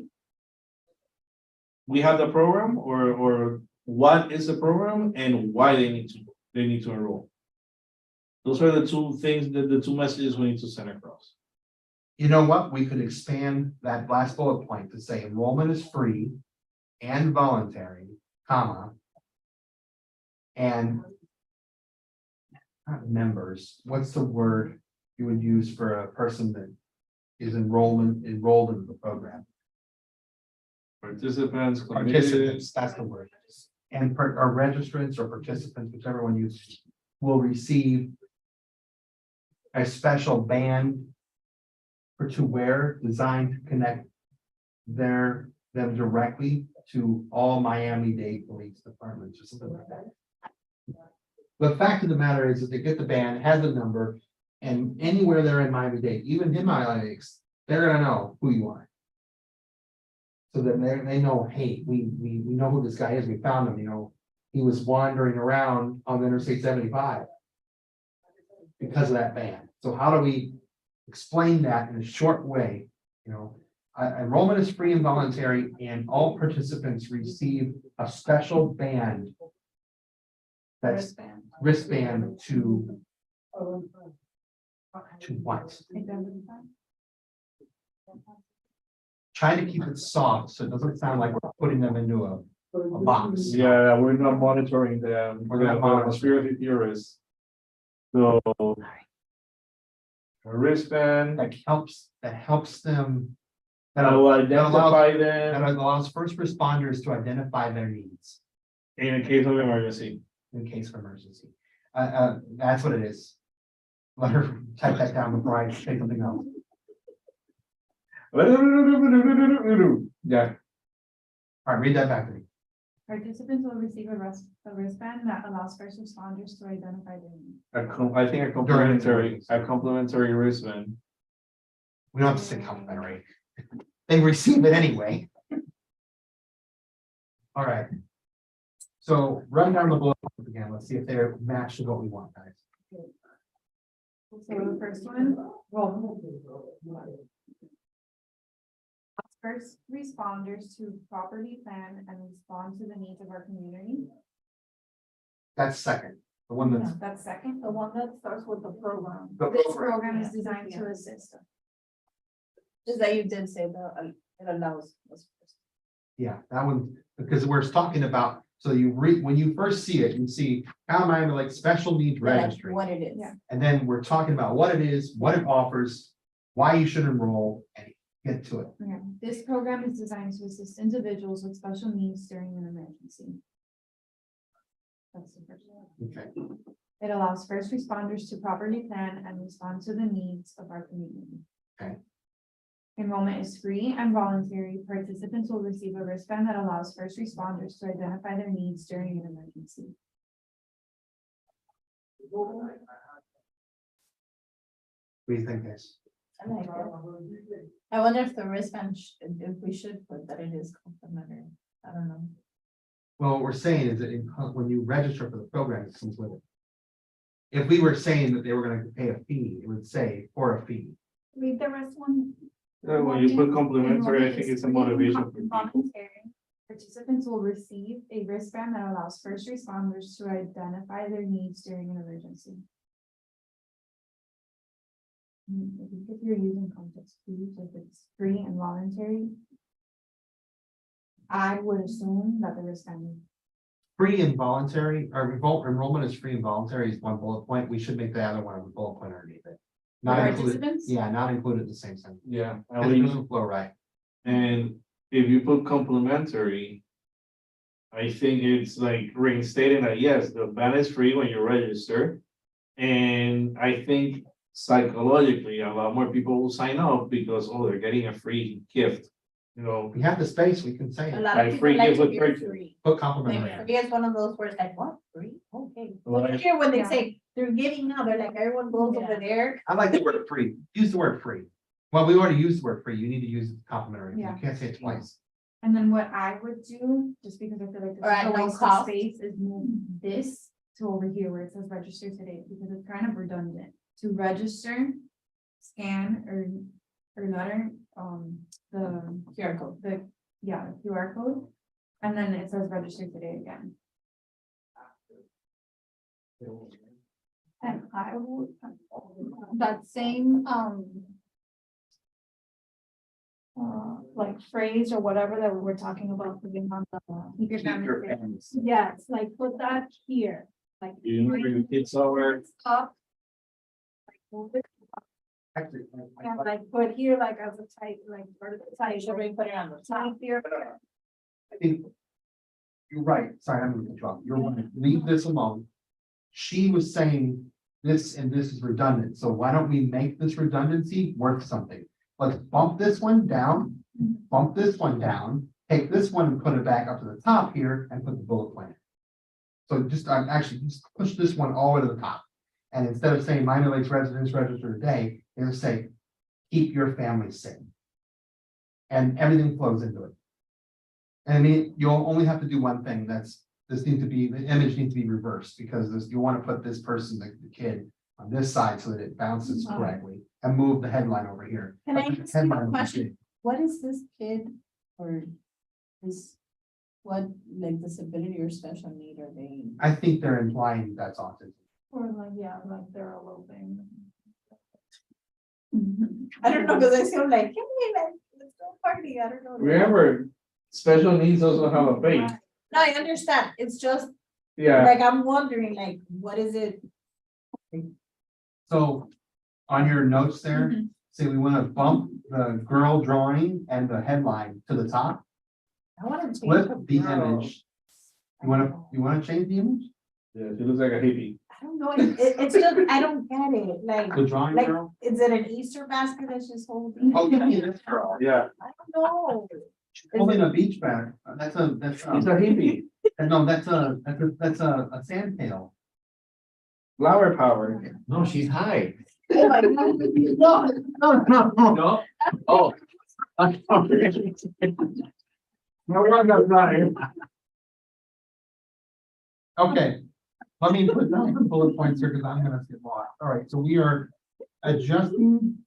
We have the program, or what is the program and why they need to enroll. Those are the two things, the two messages we need to send across. You know what? We could expand that last bullet point to say enrollment is free and voluntary, comma. And not members, what's the word you would use for a person that is enrolled in the program? Participants, committed. Participants, that's the word. And or registrants or participants, whichever one you use, will receive a special band to wear, designed to connect them directly to all Miami-Dade Police Departments. Just something like that. The fact of the matter is that they get the band, has a number, and anywhere they're in Miami-Dade, even in Miami Lakes, they're gonna know who you are. So that they know, hey, we know who this guy is, we found him, he was wandering around on Interstate 75. Because of that band. So how do we explain that in a short way? Enrollment is free and voluntary, and all participants receive a special band. That's wristband to what? trying to keep it soft, so it doesn't sound like we're putting them into a box. Yeah, we're not monitoring them, We're not the monitoring. conspiracy theorists. So. A wristband, That helps them. that will That identify allows, them that allows first responders to identify their needs in a case of emergency. in case of emergency. That's what it is. Let her type that down before I say something else. Yeah, All right, read that back to me. Participants will receive a wristband that allows first responders to identify their needs. I think a complimentary wristband. We don't have to say complimentary. They receive it anyway. All right. So run down the bullet points again. Let's see if they're matched with what we want, guys. So the first one, first responders to properly plan and respond to the needs of our community. That's second. The one that's. That's second. The one that starts with the program. the This program. program is designed to assist. Just that you did say the, it allows. us first. Yeah, that one, because we're talking about, so you read, when you first see it, you see, how am I in like special needs Like registry? what it is. Yeah. And then we're talking about what it is, what it offers, why you should enroll, and get to it. Yeah. This program is designed to assist individuals with special needs during an emergency. That's the first one. Okay. It allows first responders to properly plan and respond to the needs of our community. Okay. Enrollment is free and voluntary. Participants will receive a wristband that allows first responders to identify their needs during an emergency. What do you think, guys? I like it. I wonder if the wristband, if we should put that it is complimentary. I don't know. Well, what we're saying is that when you register for the program, it comes with it. If we were saying that they were gonna pay a fee, it would say for a fee. Read the rest one. When you put complimentary, I think it's a motivation for people. Voluntary. Participants will receive a wristband that allows first responders to identify their needs during an emergency. I think if you're using context clues, if it's free and voluntary, I would assume that the wristband. Free and voluntary, or enrollment is free and voluntary is one bullet point. We should make the other one a bullet point underneath it. Not included, Participants? yeah, not included in the same sentence. Yeah, at It least. doesn't flow right. And if you put complimentary. I think it's like reinstating that, yes, the ban is free when you register. And I think psychologically, a lot more people will sign up because, oh, they're getting a free gift. You know, We have the space, we can say A it. lot Like of people free like gift to with hear purchase. free. Put Like, complimentary. free is one of those words like, what, free? Okay. Well, But here when they Yeah. say they're giving now, they're like, everyone goes over there. I like the word free. Use the word free. Well, we already used the word free. You need to use complimentary. You Yeah. can't say it twice. And then what I would do, just because I feel like this Or at is a no waste of cost. space, is move this to over here where it says register today, because it's kind of redundant. To register, scan or letter, the QR code. the QR code. And then it says register today again. And I would, that same, like phrase or whatever that we were talking about putting on the. Keep your family Your safe. families. Yes, like put that here, like. you know, where your kids are. Up. Like, move it, Actually, and like put here like as a type, like part of the type. Should we put it on the top? Type here. I think you're right. Sorry, I'm gonna interrupt. You're right. Leave this alone. She was saying this and this is redundant. So why don't we make this redundancy worth something? Let's bump this one down, bump this one down, take this one and put it back up to the top here and put the bullet point. So just, actually just push this one all the way to the top. And instead of saying minor lakes residents register today, it'll say, keep your family safe. And everything flows into it. And I mean, you'll only have to do one thing. This needs to be, the image needs to be reversed because this, you want to put this person, the kid, on this side so that it bounces correctly and move the headline over here. Can I But the ask you a headline will be question? big. What is this kid or this, what like disability or special need are they? I think they're implying that's autism. Or like, yeah, like they're a little thing. I don't know, because I feel like, hey, like, let's Party, I don't know. Remember, special needs also have a face. No, I understand. It's just Yeah, like, I'm wondering, like, what is it? So on your notes there, say we want to bump the girl drawing and the headline to the top, I want to flip the image. You want to change the image? yeah, she looks like a hippie. I don't know. It's just, I don't get it. Like, The drawing like, girl? is it an Easter basket that's just holding? Oh, yeah, this girl. Yeah, I don't know. Holding a beach bag. That's she's a hippie. no, that's a sand pail. Flower power. No, she's high. Oh my God. No. No? Oh. No one got that. Okay, let me put down some bullet points here because I'm gonna get lost. All right, so we are adjusting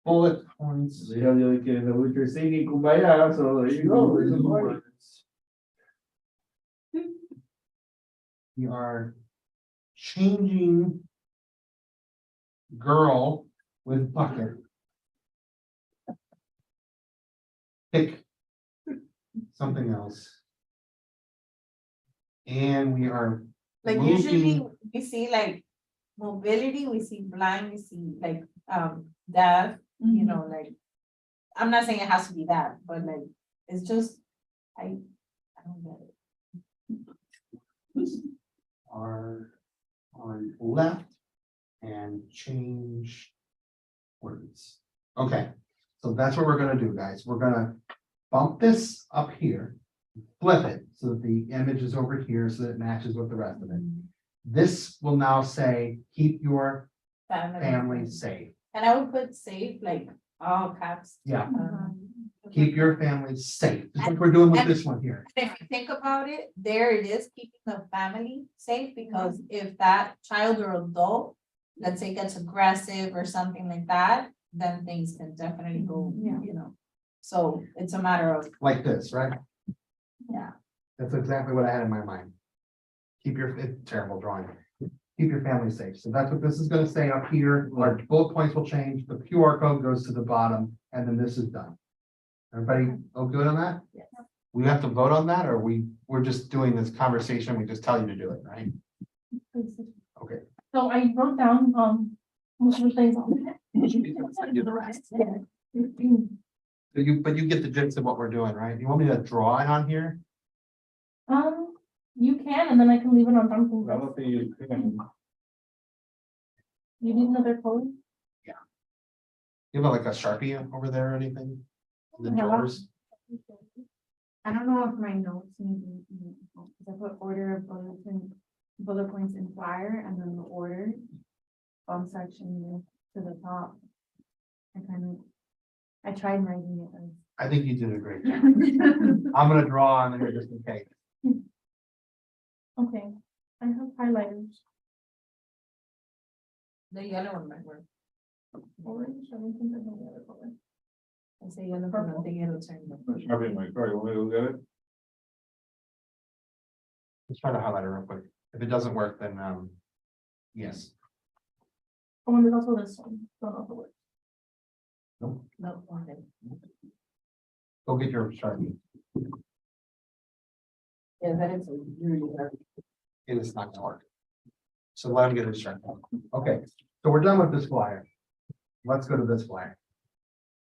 bullet points. So you have the other kid in the wheelchair singing kumbaya, so there you go. There's a party. We are changing girl with bucket. Pick something else. And we are Like usually moving, we see like mobility, we see blind, we see like deaf, you know, like. I'm not saying it has to be that, but like, it's just, I don't get it. are on left and change words. Okay, so that's what we're gonna do, guys. We're gonna bump this up here, flip it so that the image is over here so that it matches with the rest of it. This will now say, keep your family safe. And I would put safe, like all caps. Yeah. Okay. Keep your family safe. That's what we're doing with this one here. If you think about it, there it is, keeping the family safe, because if that child or adult, let's say gets aggressive or something like that, then things can definitely go, you know. So it's a matter of, Like this, right? yeah, That's exactly what I had in my mind. Keep your, it's terrible drawing. Keep your family safe. So that's what this is gonna say up here. Our bullet points will change. The QR code goes to the bottom and then this is done. Everybody all good on that? yes. We have to vote on that, or we're just doing this conversation, we just tell you to do it, right? Okay. So I wrote down, most of the things on it. Do the rest. But you get the gist of what we're doing, right? You want me to draw it on here? You can, and then I can leave it on something. I don't think you can. You need another code? You have like a Sharpie over there or anything? The Yeah. drawers? I don't know if my notes maybe, because I put order of bullet points in flyer and then the order section to the top. I tried writing it. I think you did a great job. I'm gonna draw on there just in case. Okay, I have highlighters. The yellow one might work. Orange, I don't think I have the other color. I say yellow, but I don't think it'll turn. Sharpie in my car, you want me to look at it? Let's try to highlight it real quick. If it doesn't work, then, yes. Oh, and there's also this one, don't know if it works. Nope. No, okay. Go get your Sharpie. Yeah, that is really hard. It is not gonna work. So let him get his Sharpie. Okay, so we're done with this flyer. Let's go to this flyer.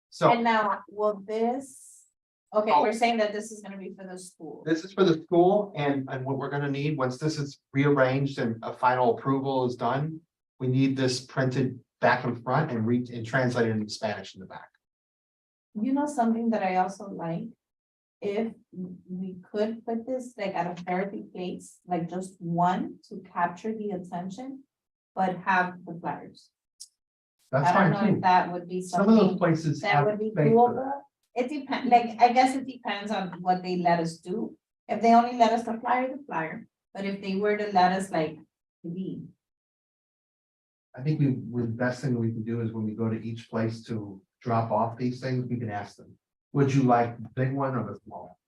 So And now, will this, okay, Oh. we're saying that this is gonna be for the school. this is for the school and what we're gonna need, once this is rearranged and a final approval is done. We need this printed back and front and translated into Spanish in the back. You know, something that I also like, if we could put this like at a therapy place, like just one to capture the attention, but have the flyers. That's I don't fine know if too. that would be Some of those something places that have would be space for doable. that. It depends, like, I guess it depends on what they let us do. If they only let us the flyer, but if they were to let us like be. I think the best thing we can do is when we go to each place to drop off these things, we can ask them, would you like the big one or the small?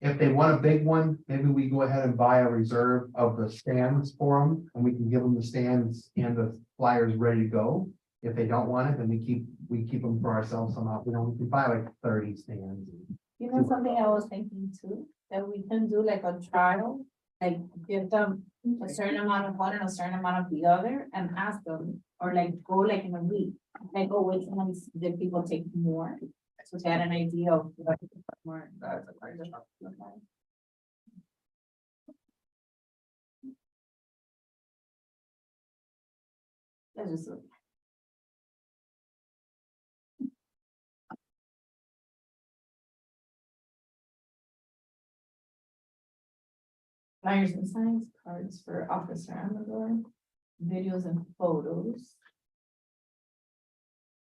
If they want a big one, maybe we go ahead and buy a reserve of the stands for them, and we can give them the stands and the flyers ready to go. If they don't want it, then we keep them for ourselves somehow, we can buy like 30 stands. You know, something I was thinking too, that we can do like a trial, like give them a certain amount of one and a certain amount of the other and ask them, or like go like in a week. Like, oh, which ones did people take more? So they had an idea of what to put more. That's a great job. That's just. Flyers and signs, cards for officer on the door, videos and photos.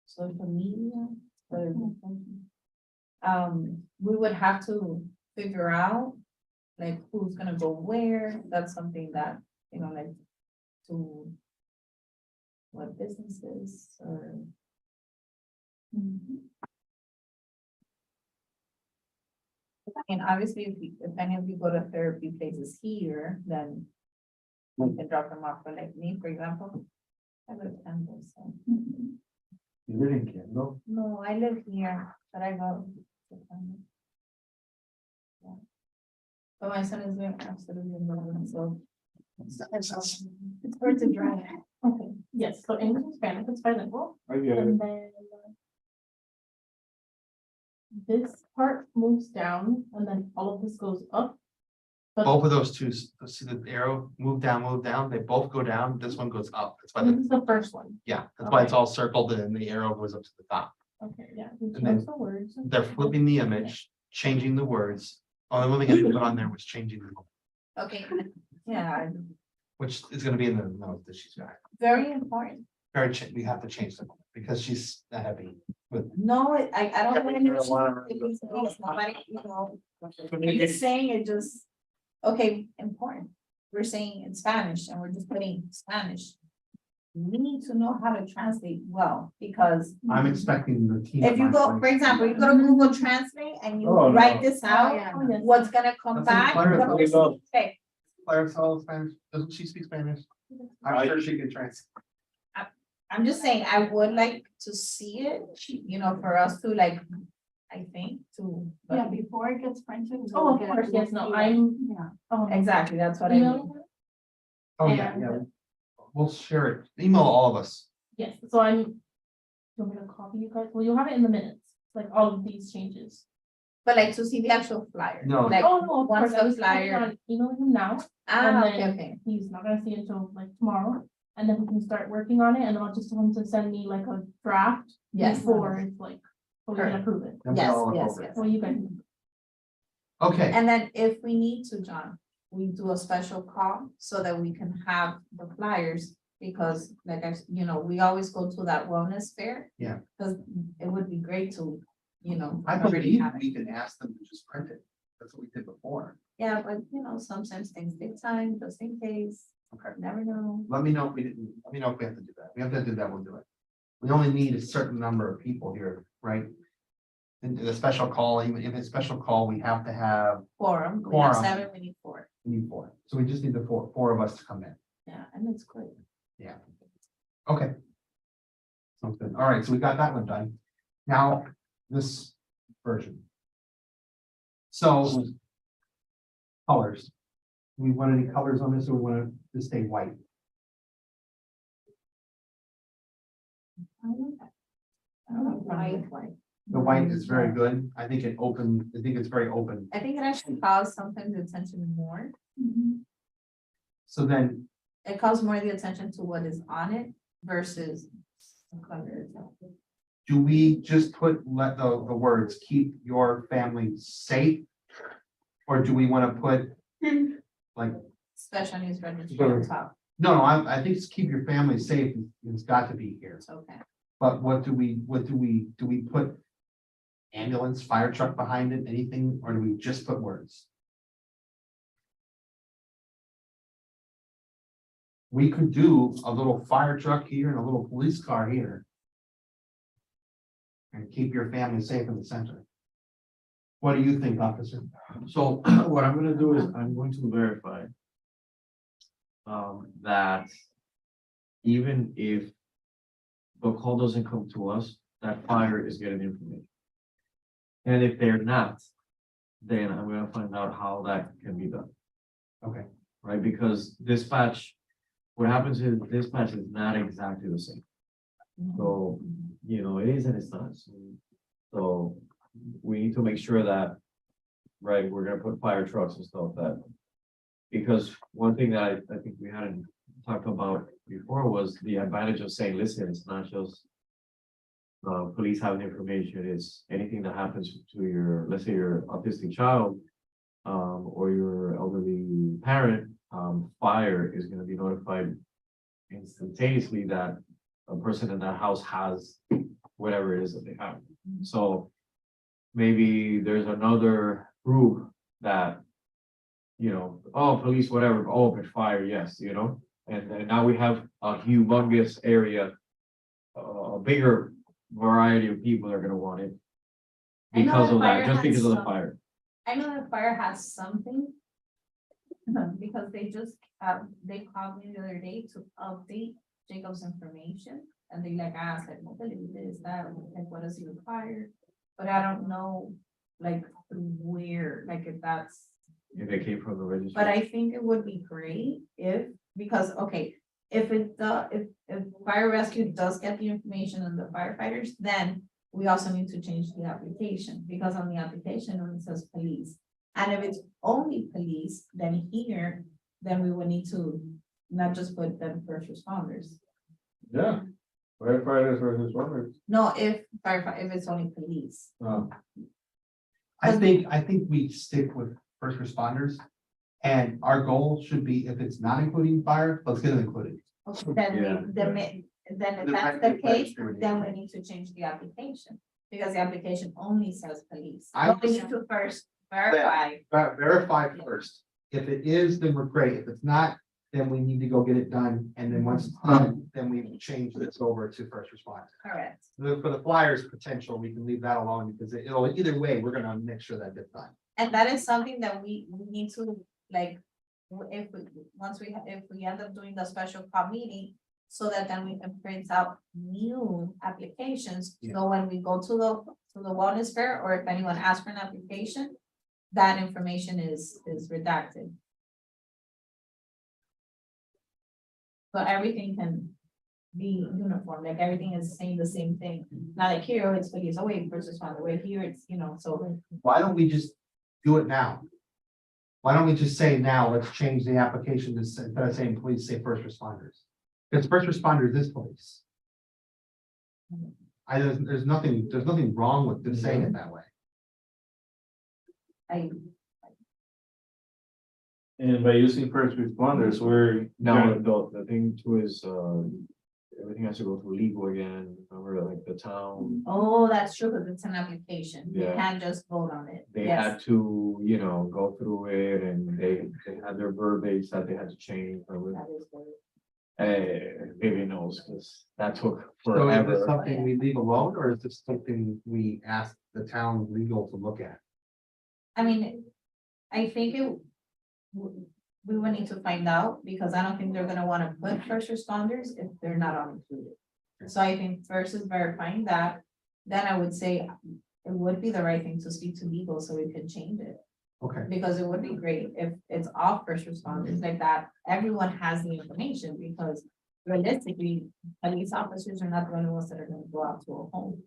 Social media. We would have to figure out, like, who's gonna go where, that's something that, you know, like, to what businesses or. And obviously, if any of you go to therapy places here, then we can drop them off, but like me, for example. I live in Kendall, so. You live in Kendall? No, I live here, but I go. to Kendall. Yeah. But my son is doing absolutely amazing, so. It's hard to drive. Okay, yes, so English and Spanish is bilingual, I get it. and then. This part moves down, and then all of this goes up. But Both of those two, see the arrow, move down, they both go down, this one goes up, that's why, this is the first one, yeah, that's why it's Okay. all circled and the arrow goes up to the top. okay, yeah. we And then chose the words. They're flipping the image, changing the words, only thing I put on there was changing the, Okay, yeah, which is gonna be in the note that she's got. very important. We have to change them, because she's heavy with. No, I don't want to. Marijuana. Nobody, you know, he's saying it just, okay, important. We're saying in Spanish and we're just putting Spanish. We need to know how to translate well, because I'm expecting the team. if you go, for example, you go to Google Translate and you Oh, no. write this out, yeah. Oh, yes. what's gonna come That's back? in Claire, what there you go. you say. Claire sells Spanish, doesn't she speak Spanish? I'm sure she can translate. I'm just saying, I would like to see it, you know, for us to like, I think, to. Yeah, before it gets printed. Oh, we'll of get- course, yes, no, we'll- I'm. Yeah. Exactly, that's what I Email mean. her? Oh, yeah, And- yeah. We'll share it, email all of us. Yes, so I'm. You want me to copy you guys? Well, you'll have it in the minutes, like all of these changes. But like to see the actual flyer. No. Like, Oh, no, of once course, I the was planning flyer. on emailing him now, Ah, and okay, then- okay. he's not gonna see it until like tomorrow. And then we can start working on it, and then I'll just want him to send me like a draft. Yes. Before it's like, so we can Correct. approve it. Then we Yes, all look yes, over it. yes. Well, you guys. Okay, And then if we need to, John, we do a special call so that we can have the flyers. Because like you know, we always go to that wellness fair. Yeah. Cause it would be great to, you know. I already believe have it. we can ask them to just print it, that's what we did before. Yeah, but you know, sometimes things take time, just in case, Okay, never know. let me know if we didn't, let me know if we have to do that, we have to do that, we'll do it. We only need a certain number of people here, right? In the special call, even if it's a special call, we have to have, Quorum, we have Quorum. 7, we need 4. we need 4, so we just need the four of us to come in. Yeah, and it's quick. Okay. Sounds good. All right, so we got that one done. Now, this version. So. Colors. We want any colors on this, or we want it to stay white? I don't know, white. The white is very good. I think it open, I think it's very open. I think it actually calls sometimes the attention more. So then, It calls more the attention to what is on it versus the color itself. do we just let the words, keep your family safe? Or do we want to put, like, Special news registry on top, no, I think it's keep your family safe, it's got to be here. it's okay. But do we put ambulance, fire truck behind it, anything, or do we just put words? We could do a little fire truck here and a little police car here. And keep your family safe in the center. What do you think, officer? So what I'm gonna do is I'm going to verify. That even if the call doesn't come to us, that fire is getting information. And if they're not, then I'm gonna find out how that can be done, Okay, right? Because dispatch, what happens is dispatch is not exactly the same. So, you know, it is and it's not. So we need to make sure that, right, we're gonna put fire trucks and stuff that. Because one thing that I think we hadn't talked about before was the advantage of saying, listen, it's not just. Police having information, it's anything that happens to your, let's say your autistic child. Or your elderly parent, fire is gonna be notified instantaneously that a person in that house has whatever it is that they have. So maybe there's another group that, you know, oh, police, whatever, oh, but fire, yes, you know, and now we have a humongous area, a bigger variety of people are gonna want it I know because that of that, fire just has because of the some- fire. I know that fire has something. Because they just, they called me the other day to update Jacob's information, and they like asked, like, mobility, this, that, like, what does he require? But I don't know, like, where, like, if that's, If it came from the registry. but I think it would be great if, because, okay, if it, if fire rescue does get the information on the firefighters, then we also need to change the application, because on the application, it says police. And if it's only police, then here, then we would need to not just put them first responders. Yeah. Firefighters versus runners. No, if firefighter, if it's only police. I think we stick with first responders. And our goal should be, if it's not including fire, let's get it included. Okay, then Yeah. then if that's the case, then we need to change the application. Because the application only says police. But we need to first verify. Verify first. If it is, then we're great. If it's not, then we need to go get it done. And then once it's done, then we change this over to first responders. Correct. For the flyers potential, we can leave that alone because it'll, either way, we're gonna make sure that gets done. And that is something that we need to, like, if we, once we, if we end up doing the special call meeting. So that then we can print out new applications, so when we go to the wellness fair, or if anyone asks for an application. That information is redacted. So everything can be uniform, like everything is saying the same thing, not like here, it's police away versus one away, here it's, you know, so. Why don't we just do it now? Why don't we just say now, let's change the application to instead of saying police, say first responders? Because first responders is police. There's nothing wrong with just saying it that way. And by using first responders, we're. Now, the thing too is, everything has to go through legal again, remember, like the town, Oh, that's true, because it's an application, you Yeah. can't just vote on it. they Yes. had to, you know, go through it and they had their verbiage that they had to change. That is good. Maybe knows, because that took So is this forever. something we leave alone, or is this something we ask the town legal to look at? I mean, I think it. We would need to find out, because I don't think they're gonna wanna put first responders if they're not all included. So I think first is verifying that, then I would say it would be the right thing to speak to legal so we could change it. Okay, Because it would be great if it's all first responders like that, everyone has the information, because realistically, police officers are not the only ones that are gonna go out to a home.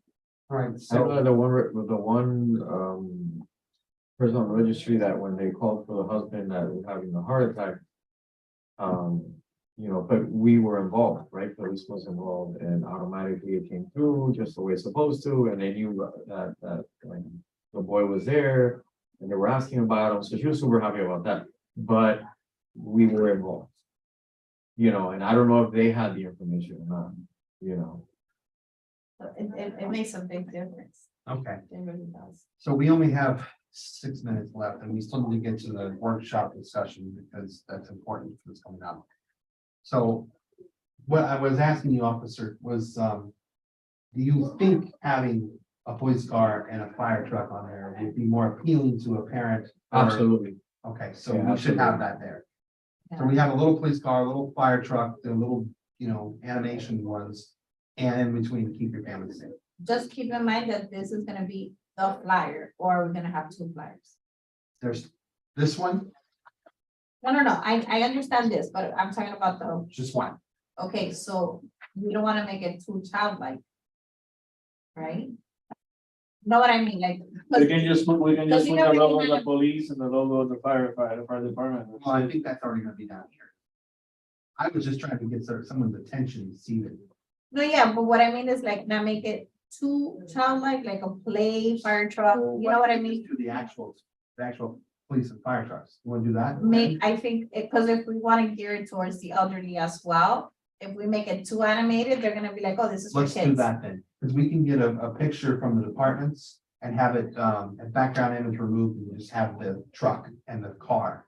all right, I so, know the one person on the registry that when they called for the husband that was having a heart attack. You know, but we were involved, right? Police was involved and automatically it came through just the way it's supposed to, and they knew that like, the boy was there. And they were asking about him, so she was super happy about that, but we were involved. You know, and I don't know if they had the information or not, you know. So it makes a big difference, okay, it really does. so we only have 6 minutes left and we still need to get to the workshop discussion because that's important for this coming up. So what I was asking you, officer, was, do you think having a police car and a fire truck on there would be more appealing to a parent? or- Absolutely. Okay, so Yeah, we should have absolutely. that there. So we have a little police car, a little fire truck, the little, animation ones. and in between, keep your family safe. Just keep in mind that this is gonna be the flyer, or we're gonna have two flyers. There's this one, No, I understand this, but I'm talking about the, just one. okay, so we don't wanna make it too childlike. Right? Know what I mean, like. We can just put the Because you know, logo we of the can- police and the logo of the fire department. Well, I think that's already gonna be down here. I was just trying to get someone's attention to see that. No, yeah, but what I mean is like not make it too childlike, like a play fire truck, you know what I mean? Do the actual police and fire trucks. You wanna do that? Make, I think, because if we wanna gear it towards the elderly as well, if we make it too animated, they're gonna be like, oh, this is for Let's do kids. that then, because we can get a picture from the departments and have it, a background image removed and just have the truck and the car.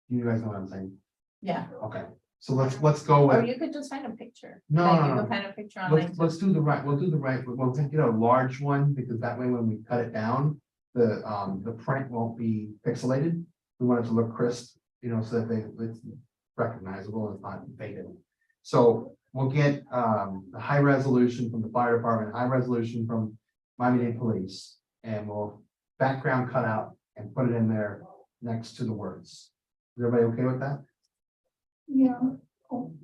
You guys know what I'm saying? Yeah, Okay, so let's go or with, you could just find a picture. No, Like, no, you no. could find a picture online. let's do the right, we'll get a large one, because that way when we cut it down, the print won't be pixelated. We want it to look crisp, so that it's recognizable and it's not faded. So we'll get, the high resolution from the fire department, high resolution from Miami-Dade Police, and we'll background cut out and put it in there next to the words. Is everybody okay with that? Yeah.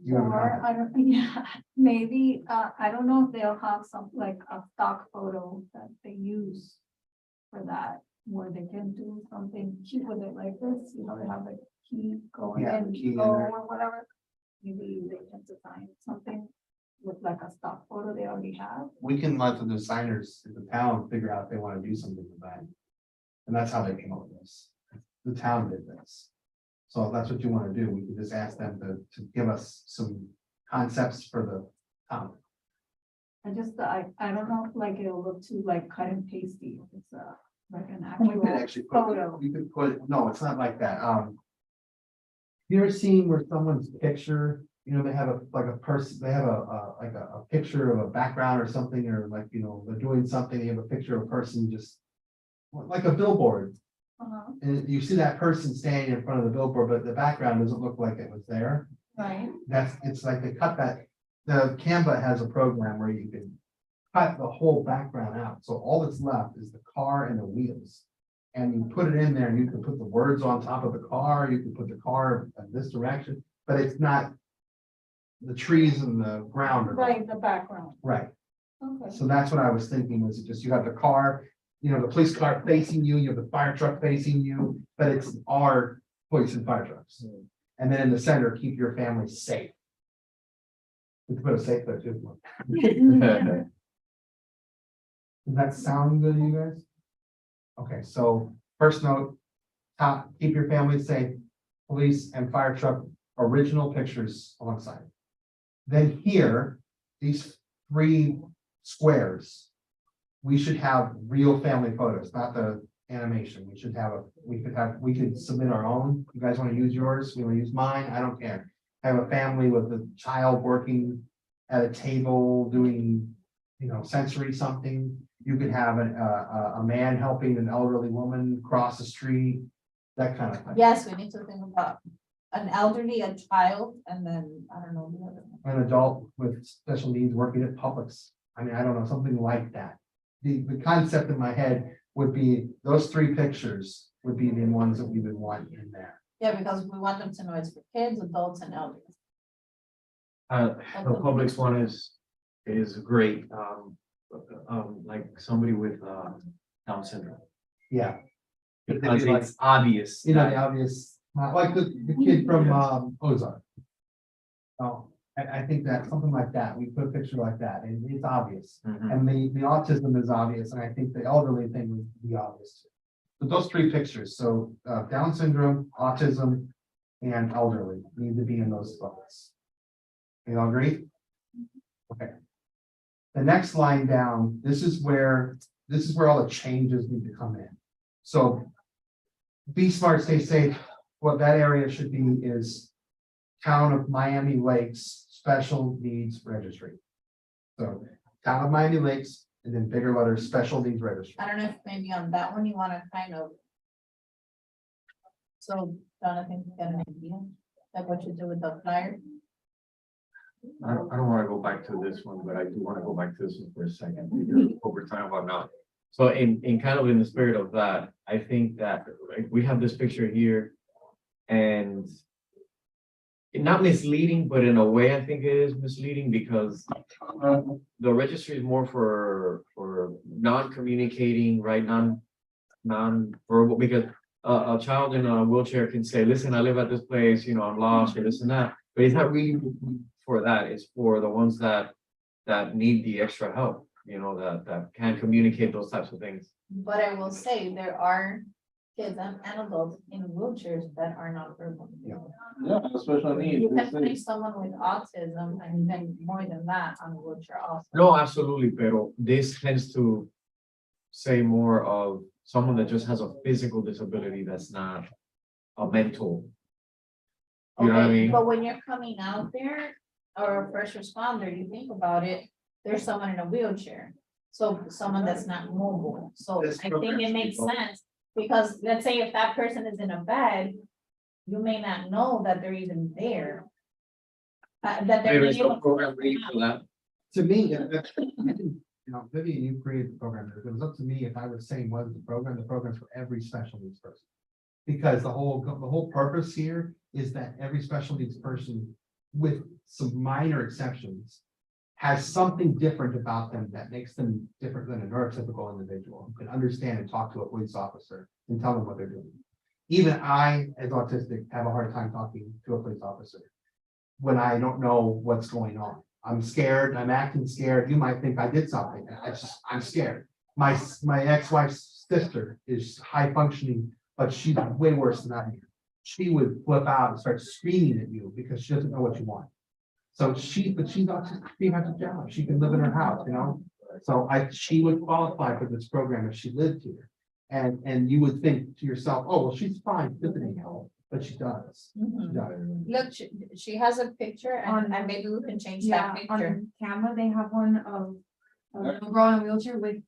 You have a Or, comment? I don't, yeah, maybe, I don't know if they'll have some, like a stock photo that they use for that, where they can do something cute with it like this, they have a key going Yeah, in, key in go there. or whatever. Maybe they can design something with like a stock photo they already have. We can let the designers in the town figure out if they want to do something with that. And that's how they came up with this. The town did this. So if that's what you want to do, we can just ask them to give us some concepts for the town. I don't know if like it'll look too like cut and pasty, if it's like an We could actual actually put, photo. you could put, no, it's not like that. You ever seen where someone's picture, they have like a person, they have a picture of a background or something, or like, they're doing something, they have a picture of a person just like a billboard. Uh-huh, And you see that person standing in front of the billboard, but the background doesn't look like it was there. right, It's like they cut that, the Canva has a program where you can cut the whole background out, so all that's left is the car and the wheels. And you put it in there, and you can put the words on top of the car, you can put the car in this direction, but it's not. The trees and the ground are. right, the background, Right, okay. so that's what I was thinking, was it just, you have the car, the police car facing you, you have the fire truck facing you, but it's our police and fire trucks. And then in the center, keep your family safe. We can put a safe there too. Does that sound good to you guys? Okay, so first note, top, keep your family safe, police and fire truck, original pictures alongside. Then here, these 3 squares, we should have real family photos, not the animation. We could submit our own. You guys want to use yours? We want to use mine? I don't care. Have a family with a child working at a table doing, sensory something. You could have a man helping an elderly woman cross the street, that kind of thing. Yes, we need to think about an elderly, a child, and then, I don't know, the other one. An adult with special needs working at Publix. I mean, I don't know, something like that. The concept in my head would be, those 3 pictures would be the ones that we would want in there. Yeah, because we want them to know it's for kids, adults, and elders. The Publix one is great, like somebody with, Down syndrome. Yeah. Because it's obvious. The obvious, like the kid from Ozark. Oh, I think that something like that, we put a picture like that, and it's obvious. Mhm. And the autism is obvious, and I think the elderly thing would be obvious. Too. But those 3 pictures, so Down syndrome, autism, and elderly need to be in those buckets. You all agree? Okay. The next line down, this is where all the changes need to come in. So be smart, stay safe. What that area should be is Town of Miami Lakes Special Needs Registry. So Town of Miami Lakes, and then bigger letters, Special Needs Registry. I don't know if maybe on that one you wanna kind of. So Jonathan, you got an idea, like what you do with the flyer? I don't wanna go back to this one, but I do wanna go back to this one for a second, what we're talking about now. So in kind of in the spirit of that, I think that, like, we have this picture here. And not misleading, but in a way, I think it is misleading because the registry is more for non-communicating, right? Non-verbal, because a child in a wheelchair can say, listen, I live at this place, you know, I'm lost or this and that. But it's not really for that. It's for the ones that need the extra help, you know, that can communicate those types of things. But I will say, there are kids and adults in wheelchairs that are not verbal. Yeah, special needs. You can place someone with autism and then more than that on a wheelchair also. No, absolutely, pero this tends to say more of someone that just has a physical disability that's not a mental. You know what I Okay, mean? but when you're coming out there, or a first responder, you think about it, there's someone in a wheelchair. So someone that's not mobile, so This I think it program makes should go- sense, because let's say if that person is in a bed. You may not know that they're even there. That they're. There is able no to- program ready for that. To me, Vivian, you created the program. If it was up to me, if I was saying what is the program's for every special needs person. Because the whole purpose here is that every special needs person, with some minor exceptions, has something different about them that makes them different than a neurotypical individual who can understand and talk to a police officer and tell them what they're doing. Even I, as autistic, have a hard time talking to a police officer when I don't know what's going on. I'm scared, I'm acting scared. You might think I did something. I'm scared. My ex-wife's sister is high functioning, but she's way worse than I am. She would flip out and start screaming at you because she doesn't know what you want. So but she's autistic, she has a job, she can live in her house, you know? So she would qualify for this program if she lived here. And you would think to yourself, oh, well, she's fine, doesn't need help, but she does. She Mhm. does. Look, she has a picture and maybe we can change Yeah, that picture. on camera, they have one of a little girl in a wheelchair with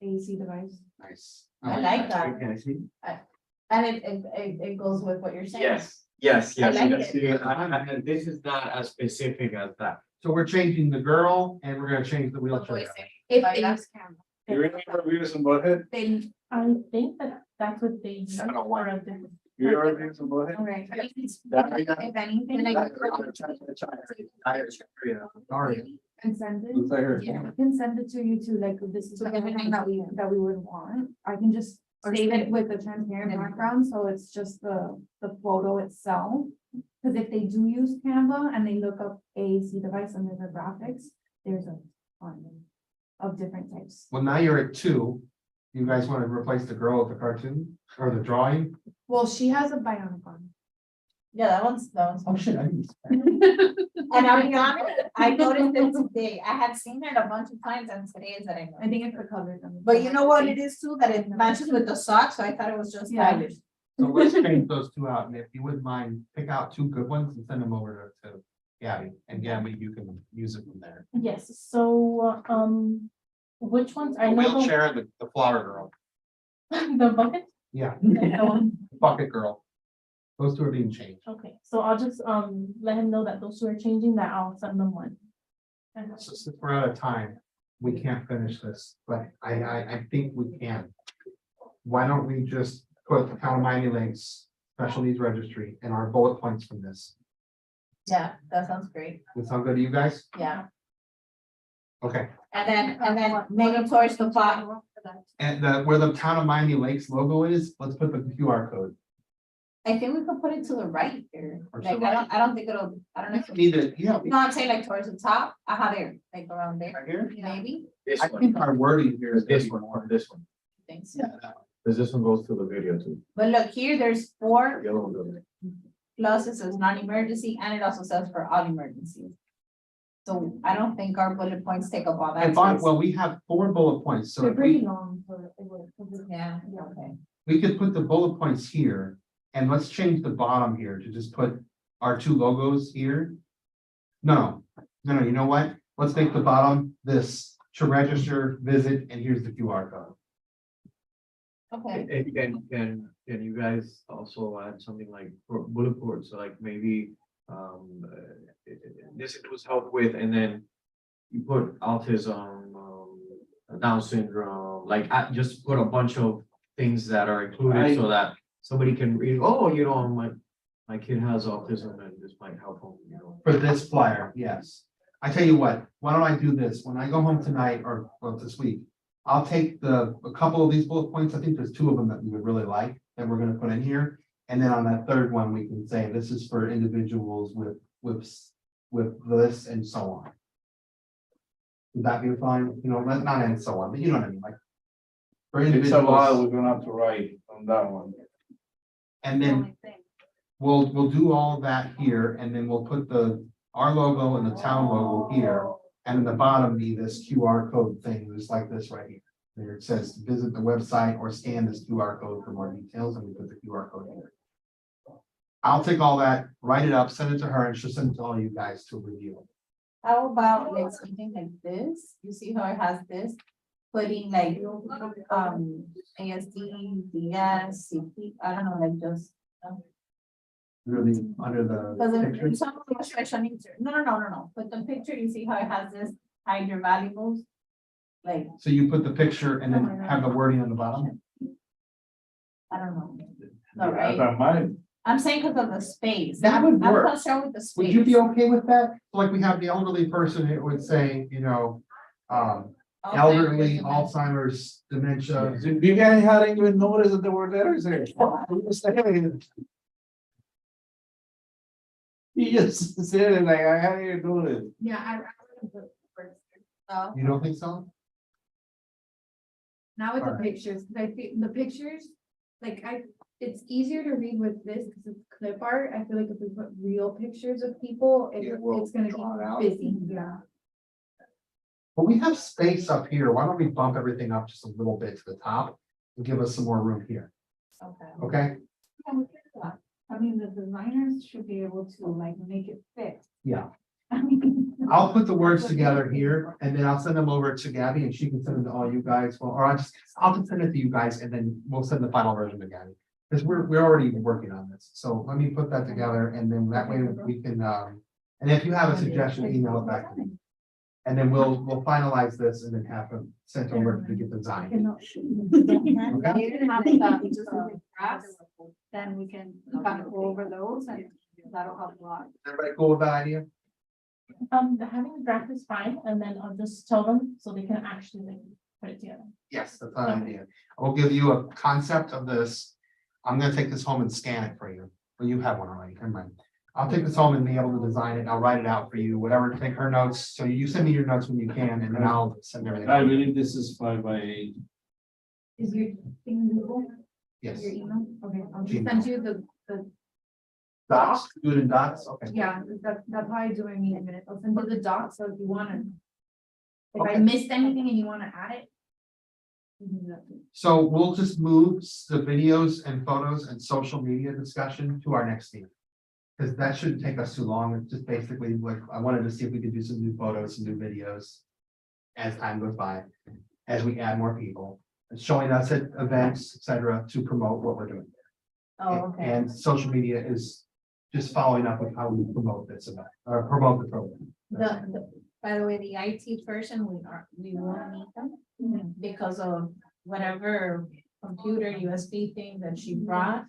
AC device. Nice. I like that. Can I see? And it goes with what you're saying. Yes. I like yes, it. yes. And this is not as specific as that. So we're changing the girl and we're gonna change the What wheelchair. do I say? If Like they that? use camera. You remember Venus and Butthead? Then, I think that's what they use I don't for want a different. You remember Venus and Butthead? Alright. if anything, like. Sorry. And send it. Looks like her. Yeah. I can send it to you too, like this is So everything that we would want. I can just save it with a transparent background, so it's just the photo itself. Cause if they do use Canva and they look up AAC device under the graphics, there's a ton of different types. Well, now you're at 2. You guys want to replace the girl with the cartoon or the drawing? Well, she has a bionic arm. Yeah, that one's. Oh, shit, I didn't. And I'll be honest, I noticed it today. I had seen it a bunch of times and today is that I know. I think it's the colors. But you know what it is too, that it matches with the socks, so I thought it was just Yeah. stylish. So let's change those 2 out, and if you wouldn't mind, pick out 2 good ones and send them over to Gabby, and Gabby, you can use it from there. Yes, so, which ones? I The know wheelchair, and the flower girl, the bucket. yeah, Okay, so, bucket girl. Those 2 are being changed. okay, so I'll just, let him know that those two are changing, that I'll send them one. And So since we're out of time, we can't finish this, but I think we can. Why don't we just put the town of Miami Lakes Special Needs Registry and our bullet points from this? Yeah, that sounds great. Does that sound good to you guys? Yeah. Okay, And then maybe towards the bottom. and where the town of Miami Lakes logo is, let's put the QR code. I think we could put it to the right here. Or Like, I don't think it'll, I don't know. if- Need it, yeah, No, I'm saying like towards the top, there, like around there, right here. maybe. This I think one, our wording here is this one, Thanks. Yeah, that one. because this one goes to the video too. But look, here, there's 4 The other one doesn't. plus, it says non-emergency, and it also says for all emergencies. So I don't think our bullet points take up all that. space. Well, we have 4 bullet points, so They're if pretty we, long for it. Yeah, okay. we could put the bullet points here. And let's change the bottom here to just put our 2 logos here. No, you know what? Let's make the bottom this to register, visit, and here's the QR code. Okay, And can you guys also add something like for bullet points, so like maybe this includes help with, and then you put autism, Down syndrome, like I just put a bunch of things that are included so that somebody can read, oh, you know, my kid has autism and this might help him, you know. For this flyer, yes. I tell you what, why don't I do this? When I go home tonight or well, this week, I'll take a couple of these bullet points. I think there's two of them that we would really like that we're gonna put in here. And then on that third one, we can say this is for individuals with this and so on. Would that be fine? You know, not and so on, but you know what I mean, like. For It's a lot, individuals, we're gonna have to write on that one. and then we'll do all that here, and then we'll put our logo and the town logo here. And in the bottom be this QR code thing, just like this right here. Where it says visit the website or scan this QR code for more details, and we put the QR code here. I'll take all that, write it up, send it to her, and she'll send it to all you guys to review. How about like something like this? You see how it has this? Putting like, ASD, DS, CP, I don't know, like just. Really, under the Because picture. if some of the special needs, no, but the picture, you see how it has this, hide your valuables? Like, So you put the picture and then have the wording on the bottom? I don't know. Yeah, All right, that might, I'm saying because of the space. That would I'm work. concerned with the space. Would you be okay with that? Like we have the elderly person, it would say, you know, elderly, Alzheimer's, dementia. you guys hadn't even noticed that there were letters there. You just said it like, I hadn't even noticed. Yeah, I. No. You don't think so? Not with the Alright. pictures, because I think the pictures, like it's easier to read with this because it's clip art. I feel like if we put real pictures of people, it's gonna draw it out. be busy, yeah. But we have space up here. Why don't we bump everything up just a little bit to the top and give us some more room here? Okay. Okay? I mean, the designers should be able to like make it fit. Yeah. I mean. I'll put the words together here and then I'll send them over to Gabby and she can send them to all you guys. Well, or I'll just send it to you guys and then we'll send the final version to Gabby. Because we're already working on this. So let me put that together and then that way we can, and if you have a suggestion, email it back to me. And then we'll finalize this and then have them sent over to get the design. Okay? You can have just drafts, then we can kind of go over those and that'll help a lot. Everybody cool with that idea? Having a draft is fine, and then I'll just tell them so they can actually like put it together. Yes, that's an idea. I'll give you a concept of this. I'm gonna take this home and scan it for you. Well, you have one already, never mind. I'll take this home and be able to design it. I'll write it out for you, whatever, take her notes. So you send me your notes when you can, and then I'll send everything. I believe this is 5x8. Is your thing Google, Yes. your email? Okay, I'll just Gmail. send you the, Dots, do it in dots, okay. yeah, that's how I do it in a minute. I'll send you the docs, so if you wanna. If I Okay. missed anything and you wanna add it. you can do that too. So we'll just move the videos and photos and social media discussion to our next meeting. Because that shouldn't take us too long. It's just basically like, I wanted to see if we could do some new photos, some new videos. As time goes by, as we add more people, and showing us at events, et cetera, to promote what we're doing. Oh, okay. And social media is just following up with how we promote this event, or promote the program. By the way, the IT person, we won't need them because of whatever computer USB thing that she brought.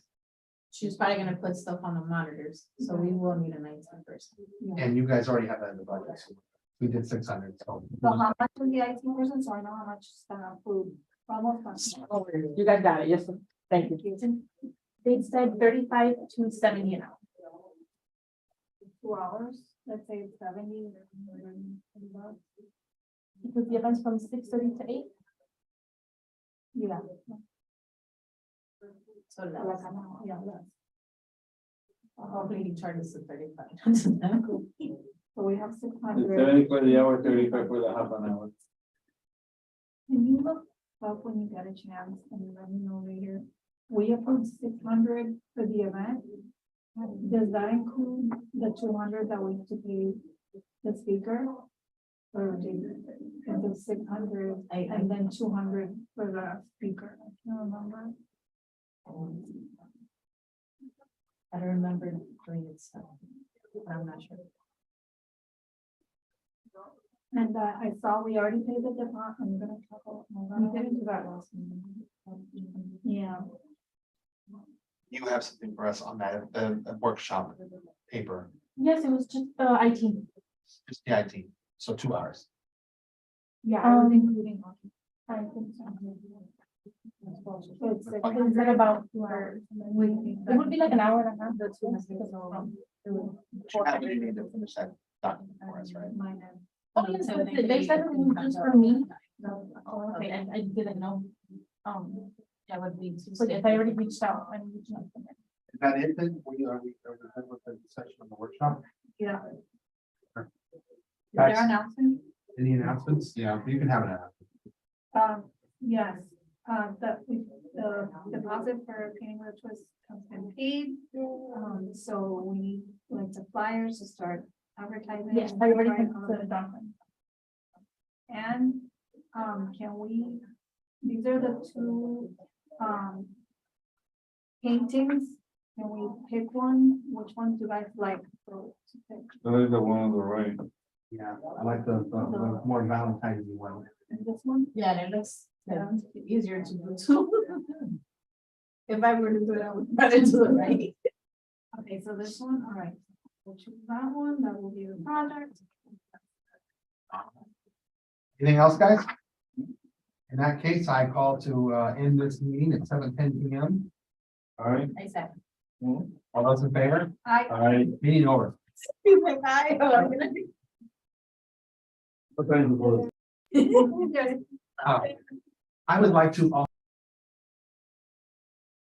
She's probably gonna put stuff on the monitors, so we will need an IT person. And you guys already have that in the budget. So we did 600, so. So how much is the IT person? So I know how much is gonna food. Almost. You guys got it, yes, sir. Thank you. They said 35 to 70 an hour. 2 hours, let's say it's 70. Because the event's from 6:30 to 8. Yeah. So Like less. an hour, yeah, less. Hopefully he charges the 35. So we have 600. 70 for the hour, 35 for the half an hour. Can you look up when you get a chance and let me know later? We approved 600 for the event. Does that include the 200 that we have to pay the speaker? Or the 600 and then 200 for the speaker? I can't remember. I don't remember doing it, so. I'm not sure. And I saw we already paid the deposit. I'm gonna talk about. We didn't do that last meeting. Yeah, You have something for us on that, workshop paper, Yes, it was just, IT. just the IT, so 2 hours. Yeah, I was Um, including. I think so. So it's like. Okay, is it about 2 hours? Waiting. It would be like an hour and a half. That's what I said, so. But you have, you need to finish that document for us, right? Mine and- Oh, yes, they said it was just for me. Oh, okay, I didn't know. That would be. So if I already reached out, I'm reaching out to them. Is that it then? Are we done with the session on the workshop? yeah. Is there Guys, announcement? any announcements? Yeah, you can have an announcement. Yes, the deposit for painting the twist has been paid. So we need like the flyers to start advertising. Yes, I already Right, sent the document. And, can we, these are the two, paintings. Can we pick one? Which one do you guys like? to pick? I like the one on the right. Yeah, I like the more Valentine's one. And this one? Yeah, and it looks easier to do too. If I were to do it, I would try to do it right. Okay, so this one, all right. We'll choose that one. That will be the project. Anything else, guys? In that case, I call to end this meeting at 7:10 PM. All right. I said. All those in favor? I. Meeting over. He's like, I. What time is it? I would like to